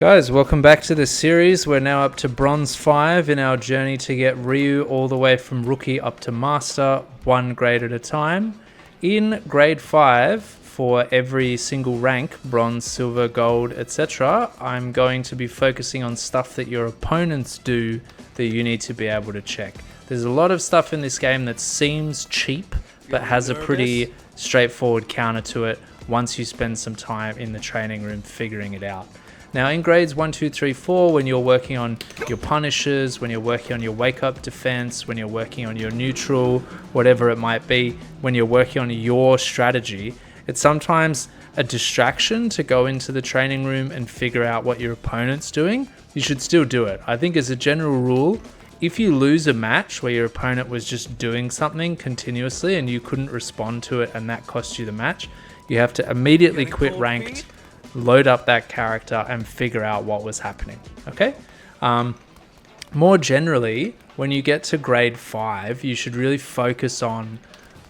Guys, welcome back to the series. We're now up to Bronze 5 in our journey to get Ryu all the way from Rookie up to Master, one grade at a time. In Grade 5, for every single rank, Bronze, Silver, Gold, etc., I'm going to be focusing on stuff that your opponents do that you need to be able to check. There's a lot of stuff in this game that seems cheap, but has a pretty straightforward counter to it once you spend some time in the training room figuring it out. Now in grades 1, 2, 3, 4, when you're working on your punishes, when you're working on your wake up defense, when you're working on your neutral, whatever it might be, when you're working on your strategy, it's sometimes a distraction to go into the training room and figure out what your opponent's doing. You should still do it. I think as a general rule, if you lose a match where your opponent was just doing something continuously and you couldn't respond to it and that cost you the match, you have to immediately quit ranked, load up that character and figure out what was happening. Okay. More generally, when you get to grade 5, you should really focus on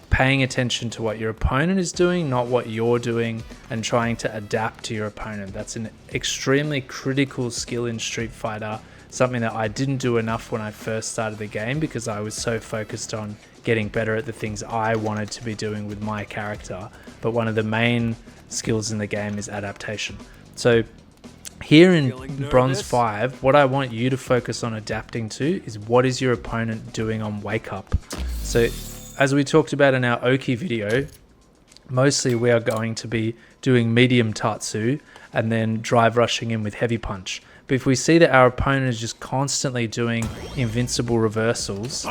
paying attention to what your opponent is doing, not what you're doing, and trying to adapt to your opponent. That's an extremely critical skill in Street Fighter, something that I didn't do enough when I first started the game because I was so focused on getting better at the things I wanted to be doing with my character. But one of the main skills in the game is adaptation. So here in Bronze 5, what I want you to focus on adapting to is what is your opponent doing on wake up. So as we talked about in our Oki video, mostly we are going to be doing medium tatsu and then drive rushing in with heavy punch. But if we see that our opponent is just constantly doing invincible reversals,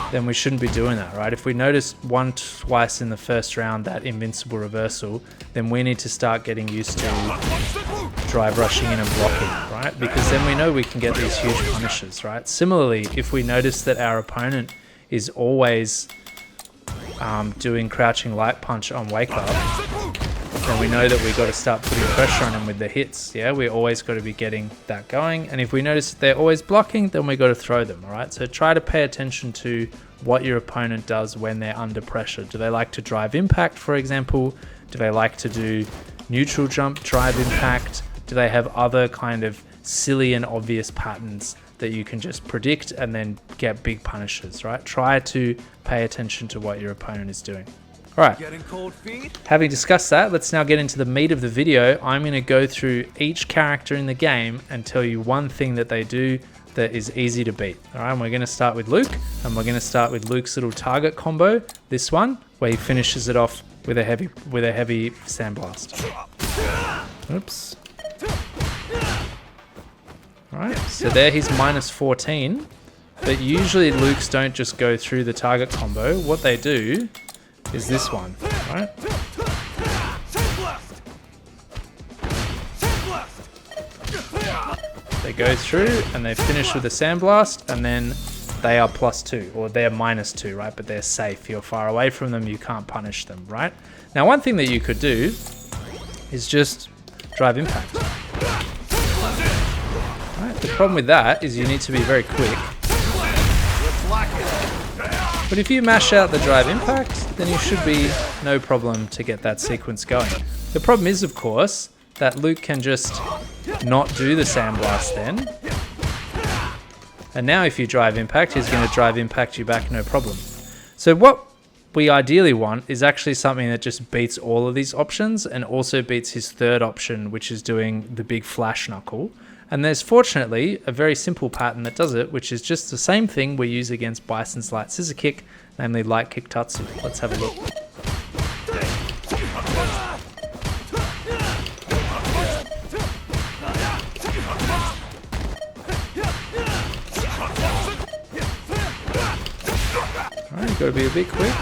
then we shouldn't be doing that, right? If we notice twice in the first round that invincible reversal, then we need to start getting used to drive rushing in and blocking, right? Because then we know we can get these huge punishes, right? Similarly, if we notice that our opponent is always doing crouching light punch on wake up, then we know that we've got to start putting pressure on them with the hits. Yeah, we always got to be getting that going. And if we notice that they're always blocking, then we got to throw them, all right? So try to pay attention to what your opponent does when they're under pressure. Do they like to drive impact, for example? Do they like to do neutral jump, drive impact? Do they have other kind of silly and obvious patterns that you can just predict and then get big punishes, right? Try to pay attention to what your opponent is doing. All right, having discussed that, let's now get into the meat of the video. I'm going to go through each character in the game and tell you one thing that they do that is easy to beat. All right, and we're going to start with Luke, and we're going to start with Luke's little target combo, this one, where he finishes it off with a heavy sandblast. Oops. All right, so there he's minus 14, but usually Luke's don't just go through the target combo. What they do is this one, right? They go through and they finish with a sandblast, and then they are +2, or they're -2, right? But they're safe. You're far away from them, you can't punish them, right? Now, one thing that you could do is just drive impact. Right? The problem with that is you need to be very quick. But if you mash out the drive impact, then you should be no problem to get that sequence going. The problem is, of course, that Luke can just not do the sandblast then. And now if you drive impact, he's going to drive impact you back, no problem. So what we ideally want is actually something that just beats all of these options and also beats his third option, which is doing the big flash knuckle. And there's fortunately a very simple pattern that does it, which is just the same thing we use against Bison's light scissor kick, namely light kick tatsu. Let's have a look. Alright, you've got to be a bit quick.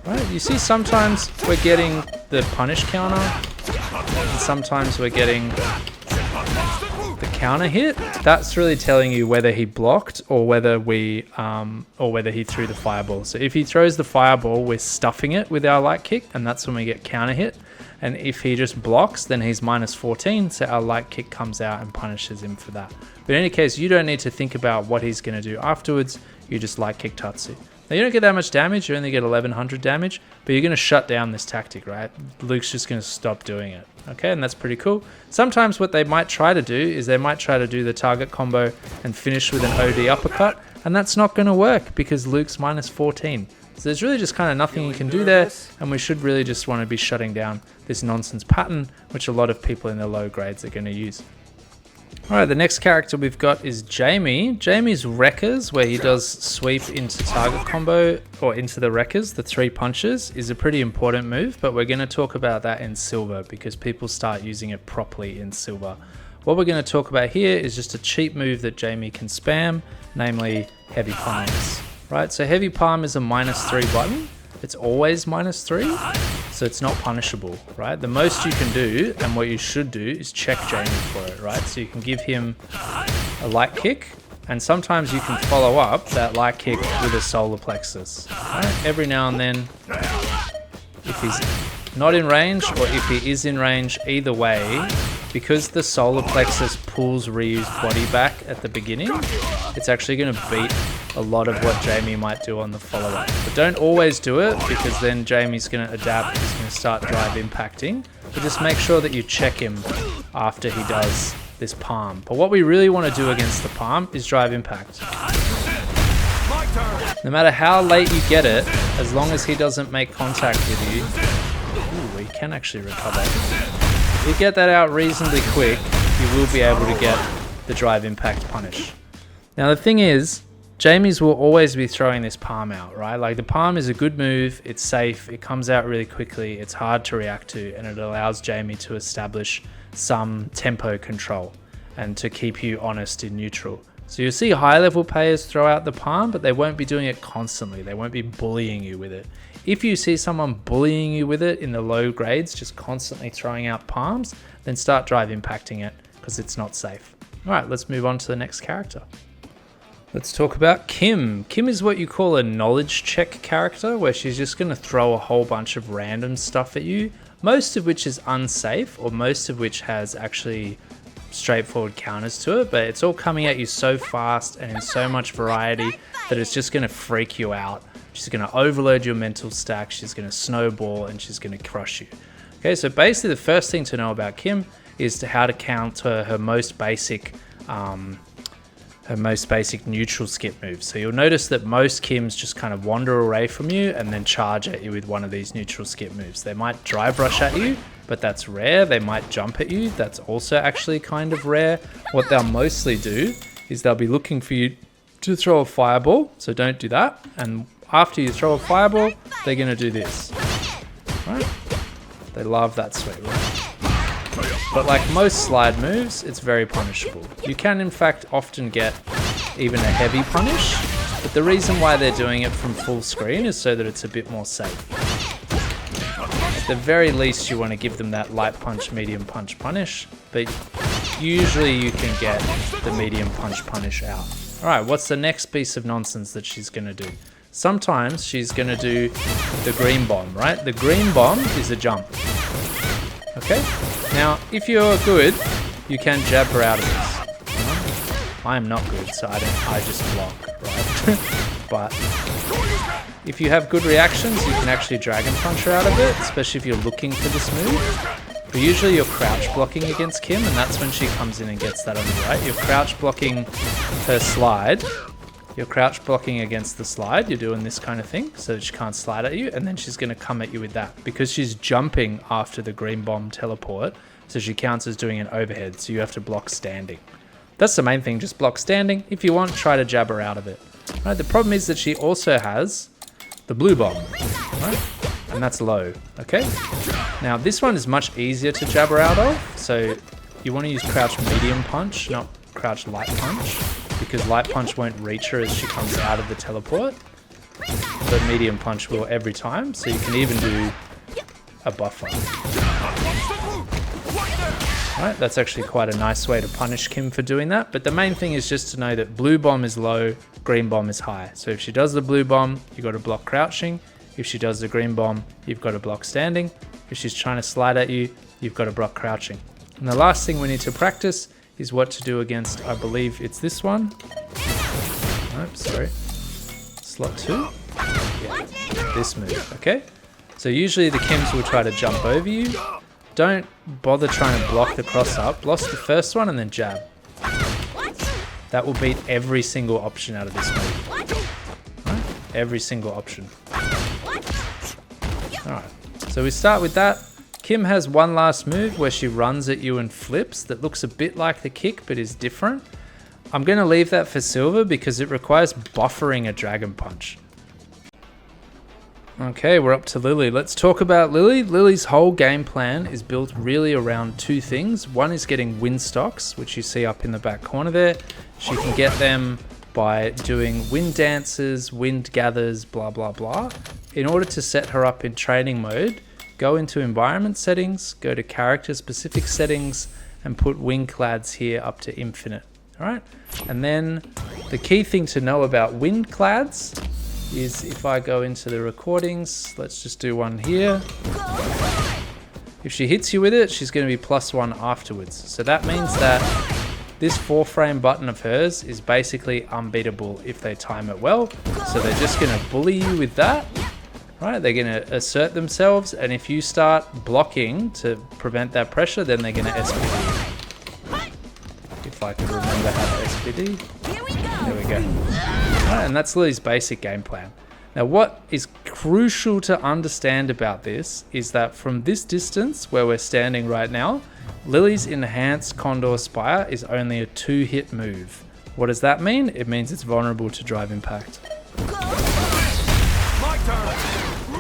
Right, you see sometimes we're getting the punish counter, and sometimes we're getting the counter hit. That's really telling you whether he blocked or whether he threw the fireball. So if he throws the fireball, we're stuffing it with our light kick, and that's when we get counter hit. And if he just blocks, then he's minus 14, so our light kick comes out and punishes him for that. But in any case, you don't need to think about what he's going to do afterwards. You just light kick tatsu. Now you don't get that much damage, you only get 1100 damage, but you're going to shut down this tactic, right? Luke's just going to stop doing it. Okay, and that's pretty cool. Sometimes what they might try to do is they might try to do the target combo and finish with an OD uppercut, and that's not going to work because Luke's minus 14. So there's really just kind of nothing you can do there, and we should really just want to be shutting down this nonsense pattern, which a lot of people in the low grades are going to use. Alright, the next character we've got is Jamie. Jamie's Wreckers, where he does sweep into target combo, or into the Wreckers, the 3 punches, is a pretty important move, but we're going to talk about that in Silver because people start using it properly in Silver. What we're going to talk about here is just a cheap move that Jamie can spam, namely Heavy Palms. Right, so Heavy Palm is a -3 button. It's always -3, so it's not punishable, right? The most you can do, and what you should do, is check Jamie for it, right? So you can give him a light kick, and sometimes you can follow up that light kick with a solar plexus, right? Every now and then, if he's not in range, or if he is in range, either way, because the solar plexus pulls Ryu's body back at the beginning, it's actually going to beat a lot of what Jamie might do on the follow-up. But don't always do it, because then Jamie's going to adapt, he's going to start drive impacting. But just make sure that you check him after he does this palm. But what we really want to do against the palm is drive impact. No matter how late you get it, as long as he doesn't make contact with you, ooh, he can actually recover. If you get that out reasonably quick, you will be able to get the drive impact punish. Now the thing is, Jamie's will always be throwing this palm out, right? Like the palm is a good move, it's safe, it comes out really quickly, it's hard to react to, and it allows Jamie to establish some tempo control and to keep you honest in neutral. So you'll see high level players throw out the palm, but they won't be doing it constantly. They won't be bullying you with it. If you see someone bullying you with it in the low grades, just constantly throwing out palms, then start drive impacting it because it's not safe. All right, let's move on to the next character. Let's talk about Kim. Kim is what you call a knowledge check character, where she's just going to throw a whole bunch of random stuff at you, most of which is unsafe, or most of which has actually straightforward counters to it, but it's all coming at you so fast and in so much variety that it's just going to freak you out. She's going to overload your mental stack, she's going to snowball, and she's going to crush you. Okay, so basically the first thing to know about Kim is how to counter her most basic neutral skip moves. So you'll notice that most Kims just kind of wander away from you and then charge at you with one of these neutral skip moves. They might drive rush at you, but that's rare. They might jump at you. That's also actually kind of rare. What they'll mostly do is they'll be looking for you to throw a fireball. So don't do that. And after you throw a fireball, they're going to do this. Right? They love that sweet, right? But like most slide moves, it's very punishable. You can in fact often get even a heavy punish, but the reason why they're doing it from full screen is so that it's a bit more safe. At the very least, you want to give them that light punch, medium punch punish, but usually you can get the medium punch punish out. Alright, what's the next piece of nonsense that she's going to do? Sometimes she's going to do the green bomb, right? The green bomb is a jump. Okay? Now, if you're good, you can jab her out of this. I am not good, so I just block, right? But if you have good reactions, you can actually dragon punch her out of it, especially if you're looking for this move. But usually you're crouch blocking against Kim, and that's when she comes in and gets that on you, right? You're crouch blocking her slide. You're crouch blocking against the slide. You're doing this kind of thing so that she can't slide at you, and then she's going to come at you with that because she's jumping after the green bomb teleport, so she counts as doing an overhead, so you have to block standing. That's the main thing, just block standing. If you want, try to jab her out of it. Right, the problem is that she also has the blue bomb, right? And that's low, okay? Now this one is much easier to jab her out of, so you want to use crouch medium punch, not crouch light punch, because light punch won't reach her as she comes out of the teleport, but medium punch will every time, so you can even do a buffer. Right, that's actually quite a nice way to punish Kim for doing that, but the main thing is just to know that blue bomb is low, green bomb is high. So if she does the blue bomb, you've got to block crouching. If she does the green bomb, you've got to block standing. If she's trying to slide at you, you've got to block crouching. And the last thing we need to practice is what to do against, I believe it's this one. Nope, sorry. Slot 2? Yeah, this move, okay? So usually the Kims will try to jump over you. Don't bother trying to block the cross up. Block the first one and then jab. That will beat every single option out of this move. Right? Every single option. Alright, so we start with that. Kim has one last move where she runs at you and flips that looks a bit like the kick but is different. I'm going to leave that for Silver because it requires buffering a dragon punch. Okay, we're up to Lily. Let's talk about Lily. Lily's whole game plan is built really around two things. One is getting wind stocks, which you see up in the back corner there. She can get them by doing wind dances, wind gathers, blah, blah, blah. In order to set her up in training mode, go into environment settings, go to character specific settings, and put wing clads here up to infinite. All right. And then the key thing to know about wind clads is if I go into the recordings, let's just do one here. If she hits you with it, she's going to be +1 afterwards. So that means that this 4-frame button of hers is basically unbeatable if they time it well. So they're just going to bully you with that. Right? They're going to assert themselves, and if you start blocking to prevent that pressure, then they're going to SPD. If I can remember how to SPD. There we go. Right, and that's Lily's basic game plan. Now what is crucial to understand about this is that from this distance where we're standing right now, Lily's enhanced condor spire is only a 2-hit move. What does that mean? It means it's vulnerable to drive impact.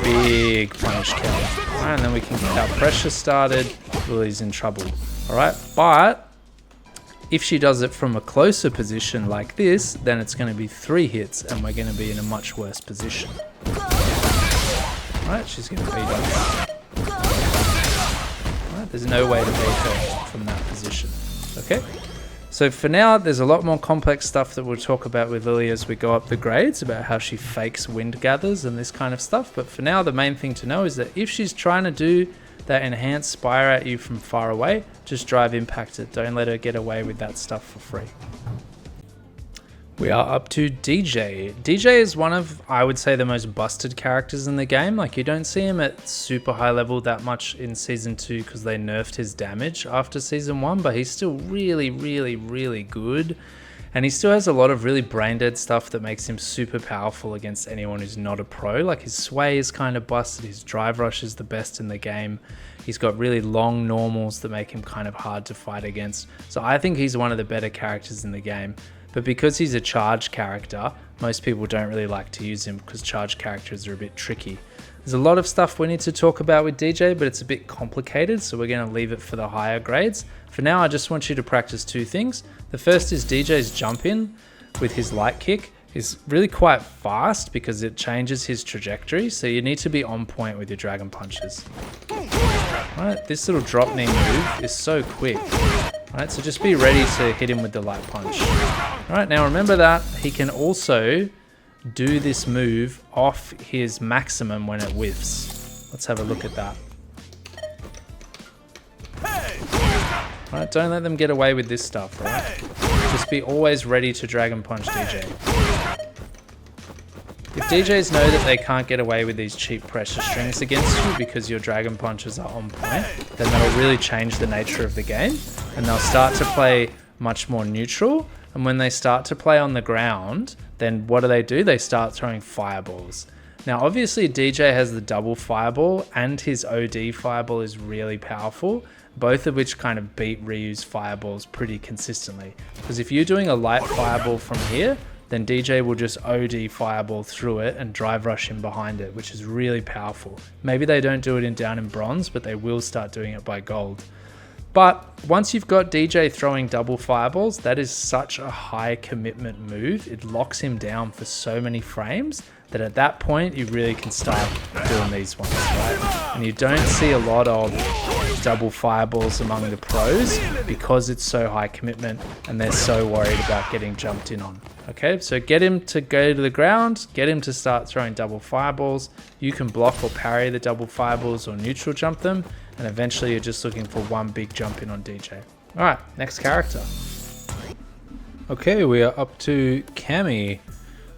Big punish count. Alright, and then we can get our pressure started. Lily's in trouble. Alright, but if she does it from a closer position like this, then it's going to be 3 hits and we're going to be in a much worse position. Alright, she's going to beat us. Alright, there's no way to beat her from that position. Okay, so for now, there's a lot more complex stuff that we'll talk about with Lily as we go up the grades about how she fakes wind gathers and this kind of stuff. But for now, the main thing to know is that if she's trying to do that enhanced spire at you from far away, just drive impact it. Don't let her get away with that stuff for free. We are up to DJ. DJ is one of, I would say, the most busted characters in the game. Like, you don't see him at super high level that much in Season 2 because they nerfed his damage after Season 1, but he's still really, really, really good. And he still has a lot of really brain-dead stuff that makes him super powerful against anyone who's not a pro. Like, his sway is kind of busted, his drive rush is the best in the game. He's got really long normals that make him kind of hard to fight against. So I think he's one of the better characters in the game. But because he's a charge character, most people don't really like to use him because charge characters are a bit tricky. There's a lot of stuff we need to talk about with DJ, but it's a bit complicated, so we're going to leave it for the higher grades. For now, I just want you to practice 2 things. The first is DJ's jump in with his light kick is really quite fast because it changes his trajectory, so you need to be on point with your dragon punches. Right, this little drop knee move is so quick. Right, so just be ready to hit him with the light punch. Alright, now remember that he can also do this move off his maximum when it whiffs. Let's have a look at that. Alright, don't let them get away with this stuff, right? Just be always ready to dragon punch DJ. If DJs know that they can't get away with these cheap pressure strings against you because your dragon punches are on point, then that'll really change the nature of the game and they'll start to play much more neutral. And when they start to play on the ground, then what do? They start throwing fireballs. Now, obviously, DJ has the double fireball and his OD fireball is really powerful, both of which kind of beat Ryu's fireballs pretty consistently. Because if you're doing a light fireball from here, then DJ will just OD fireball through it and drive rush him behind it, which is really powerful. Maybe they don't do it down in bronze, but they will start doing it by gold. But once you've got DJ throwing double fireballs, that is such a high commitment move. It locks him down for so many frames that at that point, you really can start doing these ones, right? And you don't see a lot of double fireballs among the pros because it's so high commitment and they're so worried about getting jumped in on. Okay, so get him to go to the ground, get him to start throwing double fireballs. You can block or parry the double fireballs or neutral jump them, and eventually you're just looking for one big jump in on DJ. All right, next character. Okay, we are up to Cammy.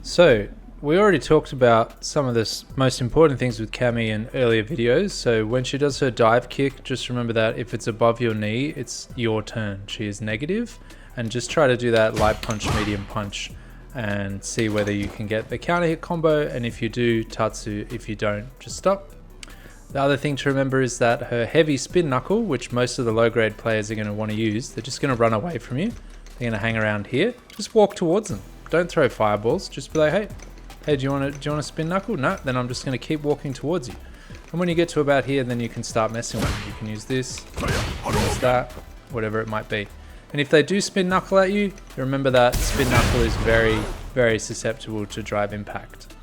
So we already talked about some of the most important things with Cammy in earlier videos. So when she does her dive kick, just remember that if it's above your knee, it's your turn. She is negative, and just try to do that light punch, medium punch, and see whether you can get the counter hit combo. And if you do, Tatsu. If you don't, just stop. The other thing to remember is that her heavy spin knuckle, which most of the low grade players are going to want to use, they're just going to run away from you. They're going to hang around here. Just walk towards them. Don't throw fireballs. Just be like, hey, do you want to spin knuckle? No, then I'm just going to keep walking towards you. And when you get to about here, then you can start messing with them. You can use this, use that, whatever it might be. And if they do spin knuckle at you, remember that spin knuckle is very, very susceptible to drive impact.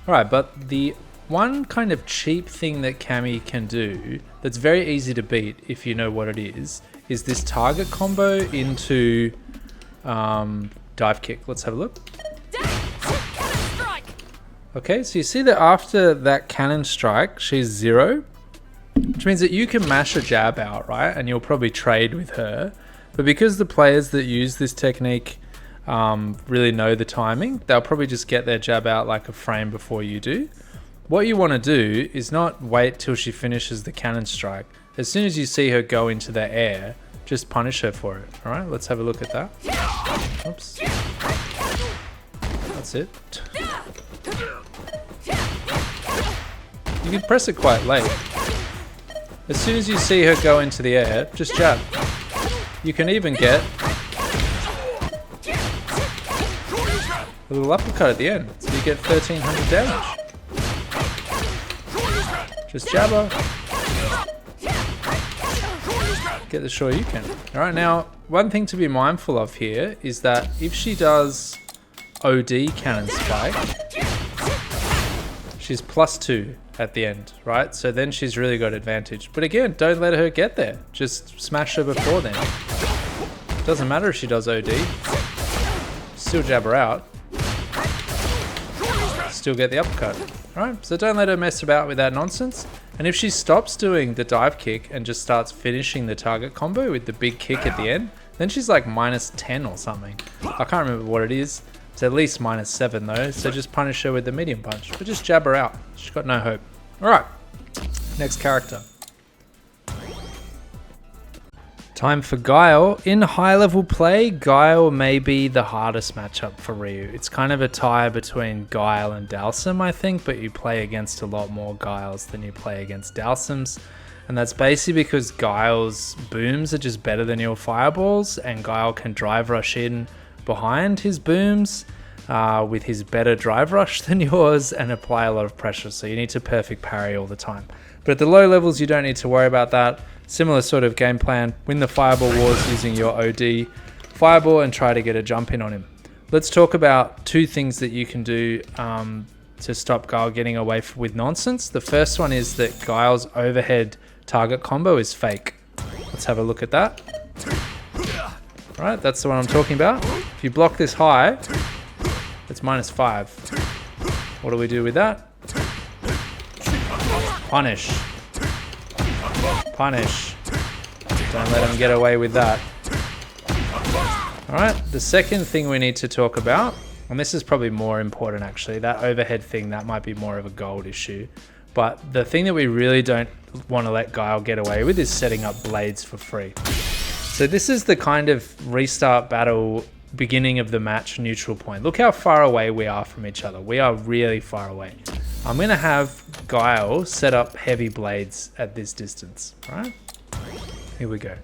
Alright, but the one kind of cheap thing that Cammy can do that's very easy to beat if you know what it is this target combo into dive kick. Let's have a look. Okay, so you see that after that cannon strike, she's 0, which means that you can mash a jab out, right? And you'll probably trade with her. But because the players that use this technique really know the timing, they'll probably just get their jab out like a frame before you do. What you want to do is not wait till she finishes the cannon strike. As soon as you see her go into the air, just punish her for it. All right, let's have a look at that. Oops. That's it. You can press it quite late. As soon as you see her go into the air, just jab. You can even get a little uppercut at the end, so you get 1300 damage. Just jab her. Get the Shoryuken. Alright, now, one thing to be mindful of here is that if she does OD cannon spike, she's +2 at the end, right? So then she's really got advantage. But again, don't let her get there. Just smash her before then. Doesn't matter if she does OD. Still jab her out. Still get the uppercut. Alright, so don't let her mess about with that nonsense. And if she stops doing the dive kick and just starts finishing the target combo with the big kick at the end, then she's like -10 or something. I can't remember what it is. It's at least -7 though, so just punish her with the medium punch. But just jab her out. She's got no hope. Alright, next character. Time for Guile. In high level play, Guile may be the hardest matchup for Ryu. It's kind of a tie between Guile and Dhalsim, I think, but you play against a lot more Guiles than you play against Dhalsims. And that's basically because Guile's booms are just better than your fireballs, and Guile can drive rush in behind his booms with his better drive rush than yours and apply a lot of pressure. So you need to perfect parry all the time. But at the low levels, you don't need to worry about that. Similar sort of game plan. Win the fireball wars using your OD fireball and try to get a jump in on him. Let's talk about two things that you can do to stop Guile getting away with nonsense. The first one is that Guile's overhead target combo is fake. Let's have a look at that. Right, that's the one I'm talking about. If you block this high, it's -5. What do we do with that? Punish. Punish. Don't let him get away with that. Alright, the second thing we need to talk about, and this is probably more important actually, that overhead thing, that might be more of a gold issue. But the thing that we really don't want to let Guile get away with is setting up blades for free. So this is the kind of restart battle, beginning of the match neutral point. Look how far away we are from each other. We are really far away. I'm going to have Guile set up heavy blades at this distance. All right? Here we go.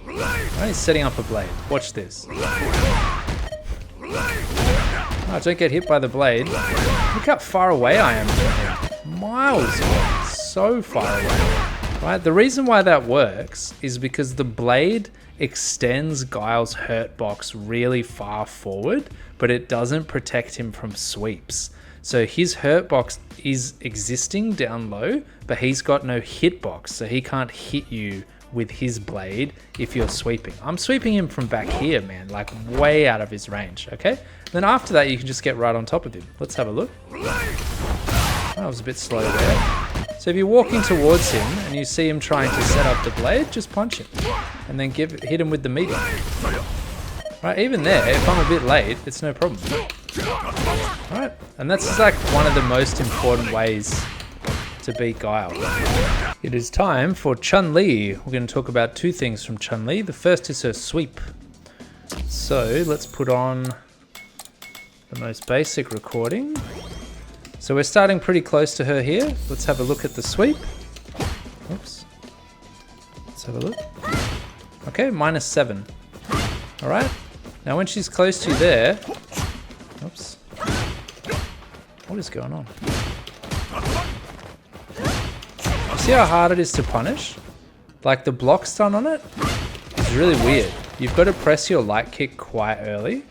All right, he's setting up a blade. Watch this. Oh, don't get hit by the blade. Look how far away I am from him. Miles away. So far away. Right? The reason why that works is because the blade extends Guile's hurt box really far forward, but it doesn't protect him from sweeps. So his hurt box is existing down low, but he's got no hit box, so he can't hit you with his blade if you're sweeping. I'm sweeping him from back here, man, like way out of his range, okay? Then after that, you can just get right on top of him. Let's have a look. That was a bit slow there. So if you're walking towards him and you see him trying to set up the blade, just punch him and then hit him with the medium. Right, even there, if I'm a bit late, it's no problem. Alright, and that's like one of the most important ways to beat Guile. It is time for Chun Li. We're going to talk about two things from Chun Li. The first is her sweep. So let's put on the most basic recording. So we're starting pretty close to her here. Let's have a look at the sweep. Oops. Let's have a look. Okay, -7. All right. Now when she's close to you there, oops. What is going on? You see how hard it is to punish? Like the block stun on it is really weird. You've got to press your light kick quite early,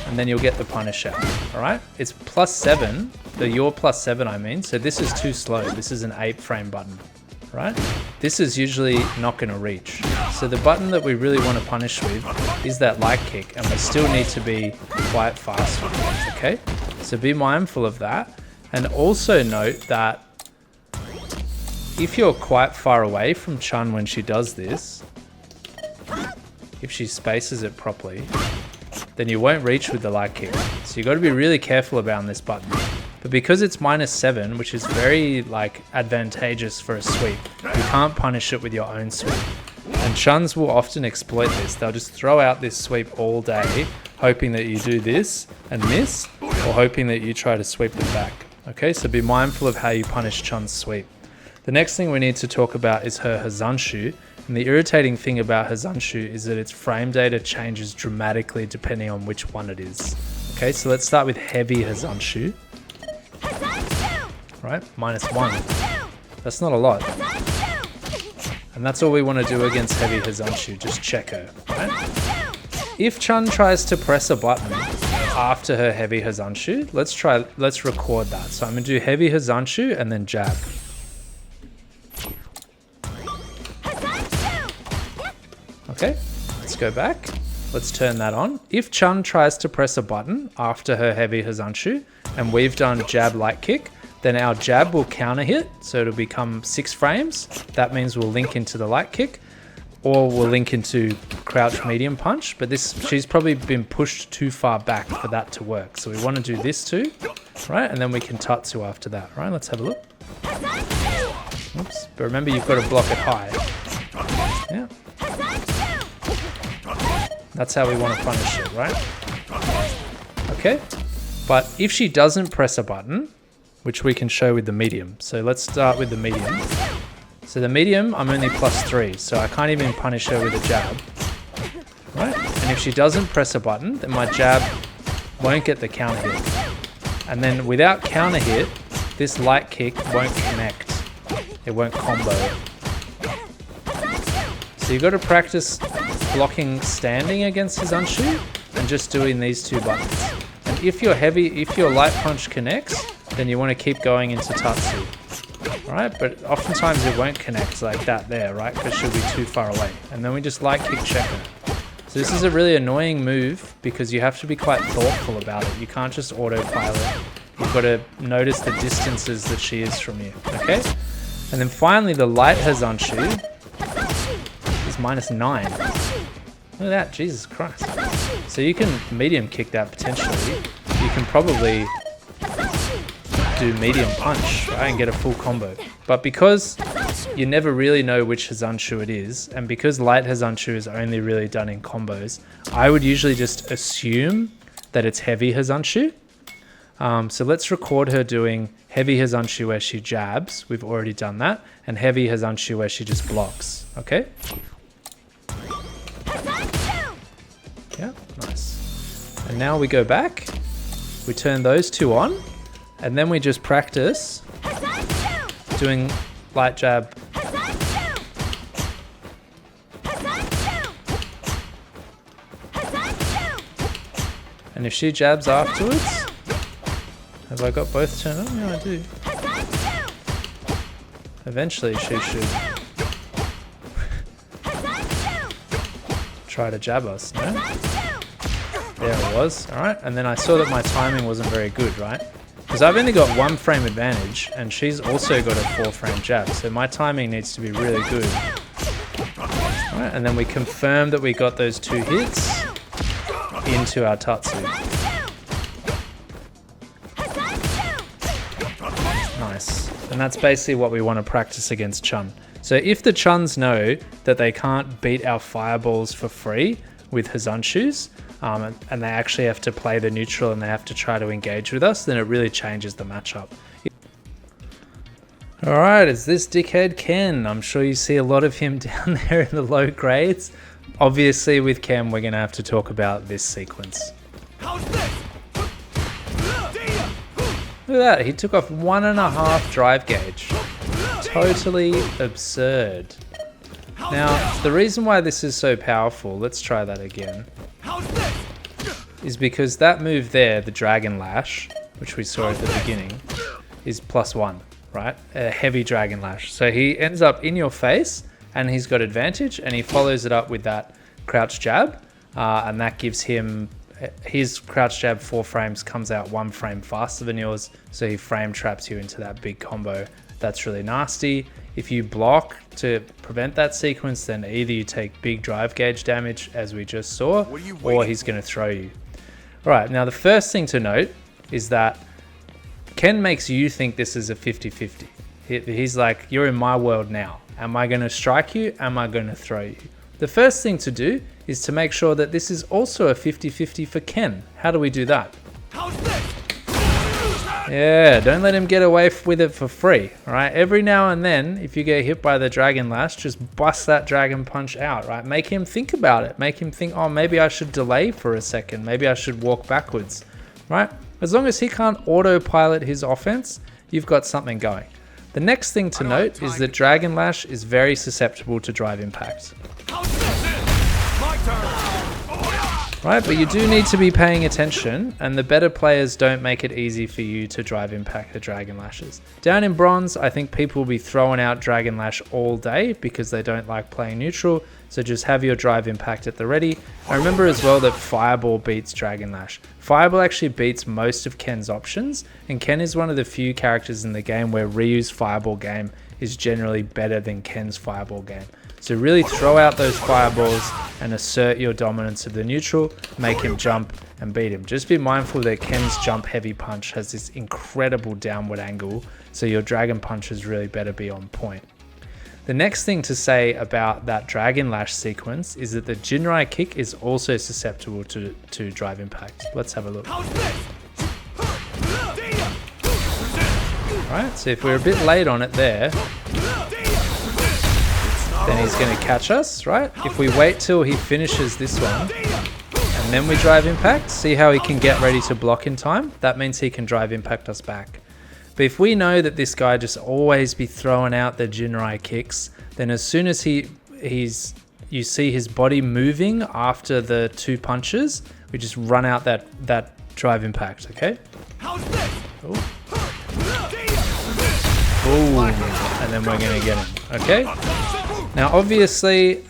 and then you'll get the punish out. All right. It's +7. Your +7, I mean. So this is too slow. This is an 8-frame button. Right? This is usually not going to reach. So the button that we really want to punish with is that light kick, and we still need to be quite fast with it, okay? So be mindful of that, and also note that if you're quite far away from Chun when she does this, if she spaces it properly, then you won't reach with the light kick. So you've got to be really careful about this button. But because it's -7, which is very like advantageous for a sweep, you can't punish it with your own sweep. And Chuns will often exploit this. They'll just throw out this sweep all day, hoping that you do this and miss, or hoping that you try to sweep them back. Okay, so be mindful of how you punish Chun's sweep. The next thing we need to talk about is her hazanshu. And the irritating thing about hazanshu is that its frame data changes dramatically depending on which one it is. Okay, so let's start with heavy hazanshu. Right, -1. That's not a lot. And that's all we want to do against heavy hazanshu, just check her, right? If Chun tries to press a button after her heavy hazanshu, let's record that. So I'm going to do heavy hazanshu and then jab. Okay, let's go back. Let's turn that on. If Chun tries to press a button after her heavy hazanshu and we've done jab light kick, then our jab will counter hit, so it'll become 6 frames. That means we'll link into the light kick, or we'll link into crouch medium punch, but she's probably been pushed too far back for that to work. So we want to do this too, right? And then we can tatsu after that, right? Let's have a look. Oops, but remember you've got to block it high. Yeah. That's how we want to punish it, right? Okay, but if she doesn't press a button, which we can show with the medium. So let's start with the medium. So the medium, I'm only +3, so I can't even punish her with a jab. Right? And if she doesn't press a button, then my jab won't get the counter hit. And then without counter hit, this light kick won't connect. It won't combo. So you've got to practice blocking standing against hazanshu and just doing these 2 buttons. And if your light punch connects, then you want to keep going into tatsu. Alright, but oftentimes it won't connect like that there, right? Because she'll be too far away. And then we just light kick check her. So this is a really annoying move because you have to be quite thoughtful about it. You can't just autopilot. You've got to notice the distances that she is from you, okay? And then finally the light hazanshu is -9. Look at that, Jesus Christ. So you can medium kick that potentially. You can probably do medium punch, right, and get a full combo. But because you never really know which hazanshu it is, and because light hazanshu is only really done in combos, I would usually just assume that it's heavy hazanshu. So let's record her doing heavy hazanshu where she jabs. We've already done that. And heavy hazanshu where she just blocks. Okay? Yeah, nice. And now we go back. We turn those 2 on. And then we just practice doing light jab. And if she jabs afterwards, have I got both turned on? Yeah, I do. Eventually she should try to jab us, no? There it was, alright. And then I saw that my timing wasn't very good, right? Because I've only got 1 frame advantage, and she's also got a 4-frame jab, so my timing needs to be really good. Alright, and then we confirm that we got those 2 hits into our tatsu. And that's basically what we want to practice against Chun. So if the Chuns know that they can't beat our fireballs for free with hazanshus, and they actually have to play the neutral and they have to try to engage with us, then it really changes the matchup. Alright, it's this dickhead Ken. I'm sure you see a lot of him down there in the low grades. Obviously with Ken we're going to have to talk about this sequence. Look at that, he took off 1.5 drive gauge. Totally absurd. Now, the reason why this is so powerful, let's try that again, is because that move there, the dragon lash, which we saw at the beginning, is +1, right? A heavy dragon lash. So he ends up in your face and he's got advantage, and he follows it up with that crouch jab, and that gives him, his crouch jab 4 frames comes out 1 frame faster than yours, so he frame traps you into that big combo. That's really nasty. If you block to prevent that sequence, then either you take big drive gauge damage, as we just saw, or he's going to throw you. All right, now the first thing to note is that Ken makes you think this is a 50-50. He's like, you're in my world now. Am I going to strike you? Am I going to throw you? The first thing to do is to make sure that this is also a 50-50 for Ken. How do we do that? Yeah, don't let him get away with it for free, all right? Every now and then, if you get hit by the dragon lash, just bust that dragon punch out, right? Make him think about it. Make him think, oh, maybe I should delay for a second. Maybe I should walk backwards, right? As long as he can't autopilot his offense, you've got something going. The next thing to note is that dragon lash is very susceptible to drive impact. Right, but you do need to be paying attention, and the better players don't make it easy for you to drive impact the dragon lashes. Down in bronze, I think people will be throwing out dragon lash all day because they don't like playing neutral, so just have your drive impact at the ready. I remember as well that fireball beats dragon lash. Fireball actually beats most of Ken's options, and Ken is one of the few characters in the game where Ryu's fireball game is generally better than Ken's fireball game. So really throw out those fireballs and assert your dominance of the neutral, make him jump and beat him. Just be mindful that Ken's jump heavy punch has this incredible downward angle, so your dragon punches really better be on point. The next thing to say about that dragon lash sequence is that the Jinrai kick is also susceptible to drive impact. Let's have a look. Right, so if we're a bit late on it there, then he's going to catch us, right? If we wait till he finishes this one and then we drive impact, see how he can get ready to block in time? That means he can drive impact us back. But if we know that this guy just always be throwing out the Jinrai kicks, then as soon as you see his body moving after the 2 punches, we just run out that drive impact, okay? Ooh. Ooh. And then we're going to get him, okay? Now obviously,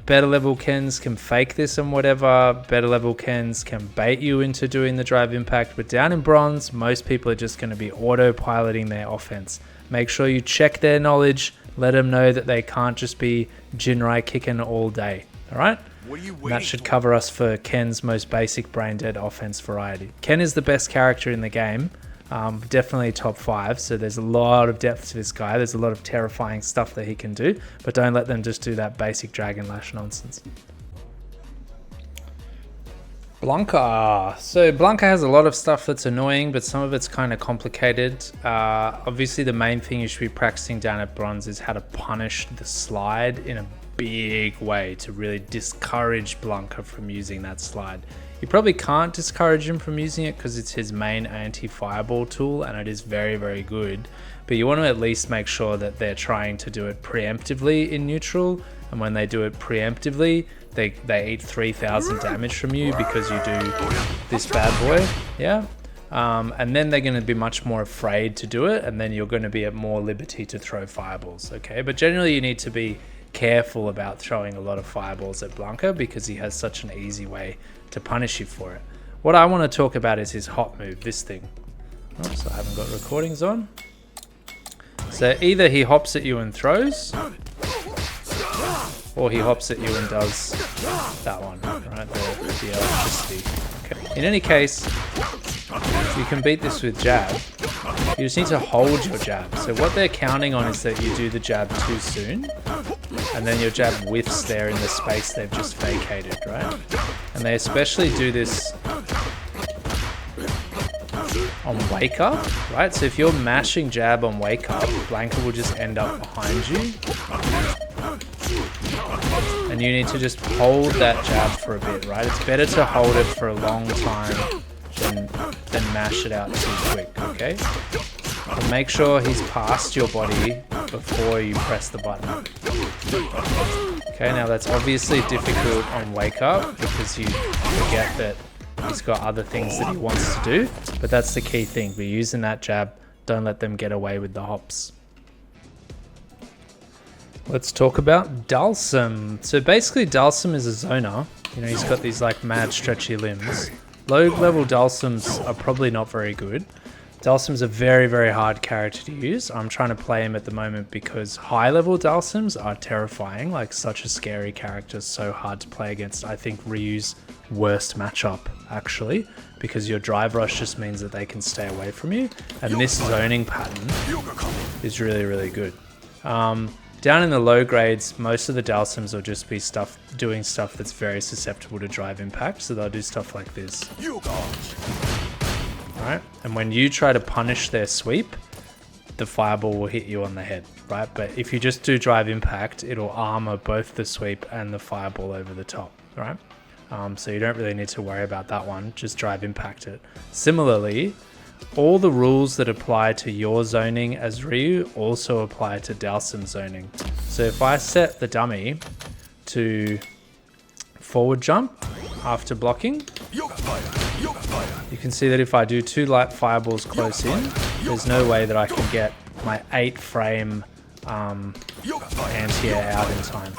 better level Kens can fake this and whatever, better level Kens can bait you into doing the drive impact, but down in bronze, most people are just going to be autopiloting their offense. Make sure you check their knowledge, let them know that they can't just be Jinrai kicking all day, alright? That should cover us for Ken's most basic brain dead offense variety. Ken is the best character in the game. Definitely top 5, so there's a lot of depth to this guy. There's a lot of terrifying stuff that he can do, but don't let them just do that basic dragon lash nonsense. Blanka. So Blanka has a lot of stuff that's annoying, but some of it's kind of complicated. Obviously the main thing you should be practicing down at bronze is how to punish the slide in a big way to really discourage Blanka from using that slide. You probably can't discourage him from using it because it's his main anti-fireball tool and it is very, very good. But you want to at least make sure that they're trying to do it preemptively in neutral, and when they do it preemptively, they eat 3,000 damage from you because you do this bad boy, yeah? And then they're going to be much more afraid to do it, and then you're going to be at more liberty to throw fireballs, okay? But generally you need to be careful about throwing a lot of fireballs at Blanka because he has such an easy way to punish you for it. What I want to talk about is his hot move, this thing. Oops, I haven't got recordings on. So either he hops at you and throws, or he hops at you and does that one, right? The electricity. Okay. In any case, you can beat this with jab. You just need to hold your jab. So what they're counting on is that you do the jab too soon, and then your jab whiffs there in the space they've just vacated, right? And they especially do this on wake up, right? So if you're mashing jab on wake up, Blanka will just end up behind you. And you need to just hold that jab for a bit, right? It's better to hold it for a long time than mash it out too quick, okay? But make sure he's past your body before you press the button. Okay, now that's obviously difficult on wake up because you forget that he's got other things that he wants to do, but that's the key thing. We're using that jab. Don't let them get away with the hops. Let's talk about Dhalsim. So basically Dhalsim is a zoner. You know, he's got these like mad stretchy limbs. Low level Dhalsims are probably not very good. Dhalsim's a very, very hard character to use. I'm trying to play him at the moment because high level Dhalsims are terrifying, like such a scary character, so hard to play against. I think Ryu's worst matchup actually, because your drive rush just means that they can stay away from you, and this zoning pattern is really, really good. Down in the low grades, most of the Dhalsims will just be doing stuff that's very susceptible to drive impact, so they'll do stuff like this. Right? And when you try to punish their sweep, the fireball will hit you on the head, right? But if you just do drive impact, it'll armor both the sweep and the fireball over the top, right? So you don't really need to worry about that one, just drive impact it. Similarly, all the rules that apply to your zoning as Ryu also apply to Dhalsim zoning. So if I set the dummy to forward jump after blocking, you can see that if I do 2 light fireballs close in, there's no way that I can get my 8 frame anti-air out in time,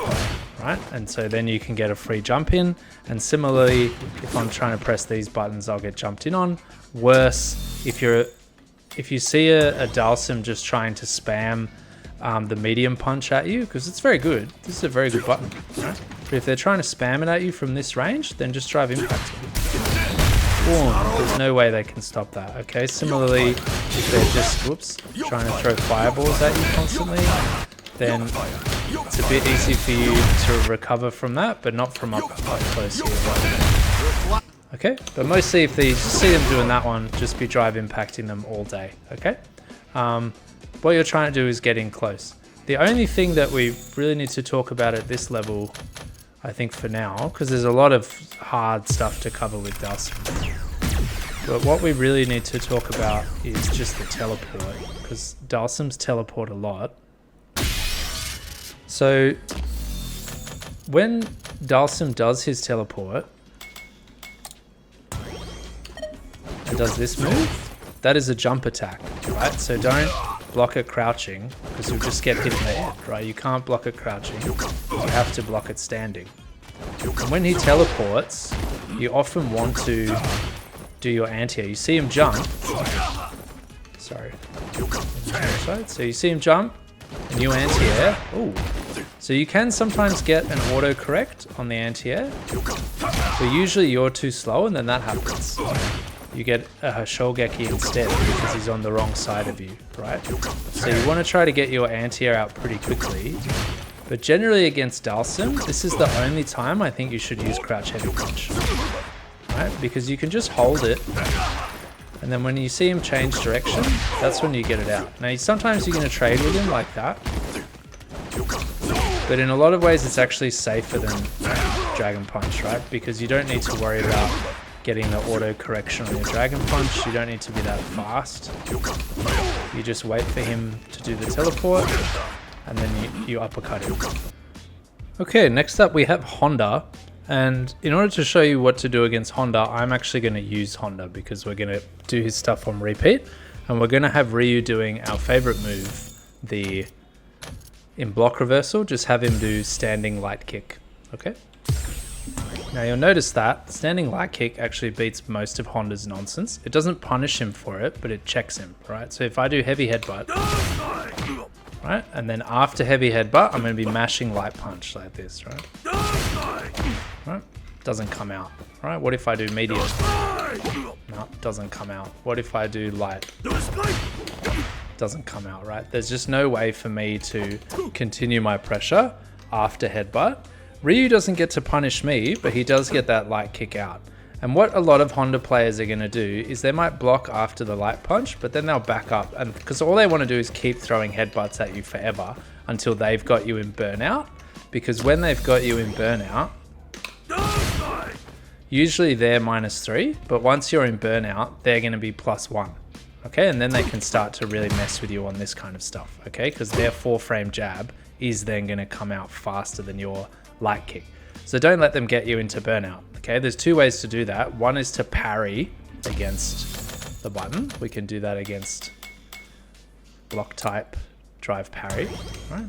right? And so then you can get a free jump in, and similarly, if I'm trying to press these buttons, I'll get jumped in on. Worse, if you see a Dhalsim just trying to spam the medium punch at you, because it's very good, this is a very good button, right? But if they're trying to spam it at you from this range, then just drive impact it. Boom, there's no way they can stop that, okay? Similarly, if they're just, trying to throw fireballs at you constantly, then it's a bit easy for you to recover from that, but not from up close here. Okay, but mostly if you see them doing that one, just be drive impacting them all day, okay? What you're trying to do is get in close. The only thing that we really need to talk about at this level, I think for now, because there's a lot of hard stuff to cover with Dhalsim, but what we really need to talk about is just the teleport, because Dhalsims teleport a lot. So when Dhalsim does his teleport and does this move, that is a jump attack, right? So don't block it crouching, because you'll just get hit in the head, right? You can't block it crouching, you have to block it standing. And when he teleports, you often want to do your anti-air. You see him jump. Sorry. So you see him jump, and you anti-air. Ooh. So you can sometimes get an autocorrect on the anti-air, but usually you're too slow, and then that happens. You get a Shogeki instead because he's on the wrong side of you, right? So you want to try to get your anti-air out pretty quickly. But generally against Dhalsim, this is the only time I think you should use crouch heavy punch, right? Because you can just hold it, and then when you see him change direction, that's when you get it out. Now sometimes you're going to trade with him like that, but in a lot of ways it's actually safer than Dragon Punch, right? Because you don't need to worry about getting the auto correction on your Dragon Punch. You don't need to be that fast. You just wait for him to do the teleport, and then you uppercut him. Okay, next up we have Honda. And in order to show you what to do against Honda, I'm actually going to use Honda because we're going to do his stuff on repeat. And we're going to have Ryu doing our favorite move, in block reversal, just have him do standing light kick, okay? Now you'll notice that standing light kick actually beats most of Honda's nonsense. It doesn't punish him for it, but it checks him, right? So if I do heavy headbutt, right? And then after heavy headbutt, I'm going to be mashing light punch like this, right? Right? Doesn't come out, right? What if I do medium? No, doesn't come out. What if I do light? doesn't come out, right? There's just no way for me to continue my pressure after headbutt. Ryu doesn't get to punish me, but he does get that light kick out. And what a lot of Honda players are going to do is they might block after the light punch, but then they'll back up, and because all they want to do is keep throwing headbutts at you forever until they've got you in burnout. Because when they've got you in burnout, usually they're -3, but once you're in burnout, they're going to be +1. Okay, and then they can start to really mess with you on this kind of stuff, okay? Because their 4-frame jab is then going to come out faster than your light kick. So don't let them get you into burnout, okay? There's 2 ways to do that. One is to parry against the button. We can do that against block type drive parry, right?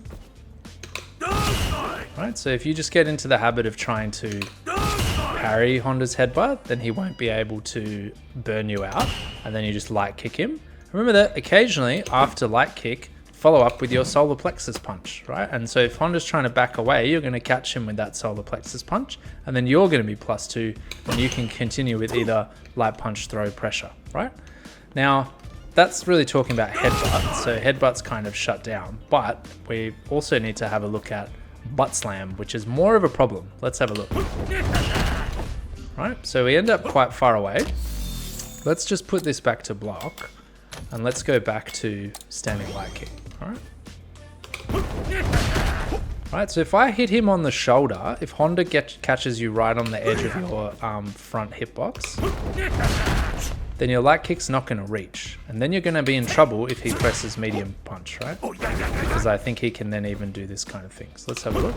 Right, so if you just get into the habit of trying to parry Honda's headbutt, then he won't be able to burn you out, and then you just light kick him. Remember that occasionally after light kick, follow up with your solar plexus punch, right? And so if Honda's trying to back away, you're going to catch him with that solar plexus punch, and then you're going to be +2, and you can continue with either light punch, throw, pressure, right? Now, that's really talking about headbutt, so headbutt's kind of shut down, but we also need to have a look at butt slam, which is more of a problem. Let's have a look. Right, so we end up quite far away. Let's just put this back to block, and let's go back to standing light kick. All right, so if I hit him on the shoulder, if Honda catches you right on the edge of your front hitbox, then your light kick's not going to reach, and then you're going to be in trouble if he presses medium punch, right? Because I think he can then even do this kind of thing. So let's have a look.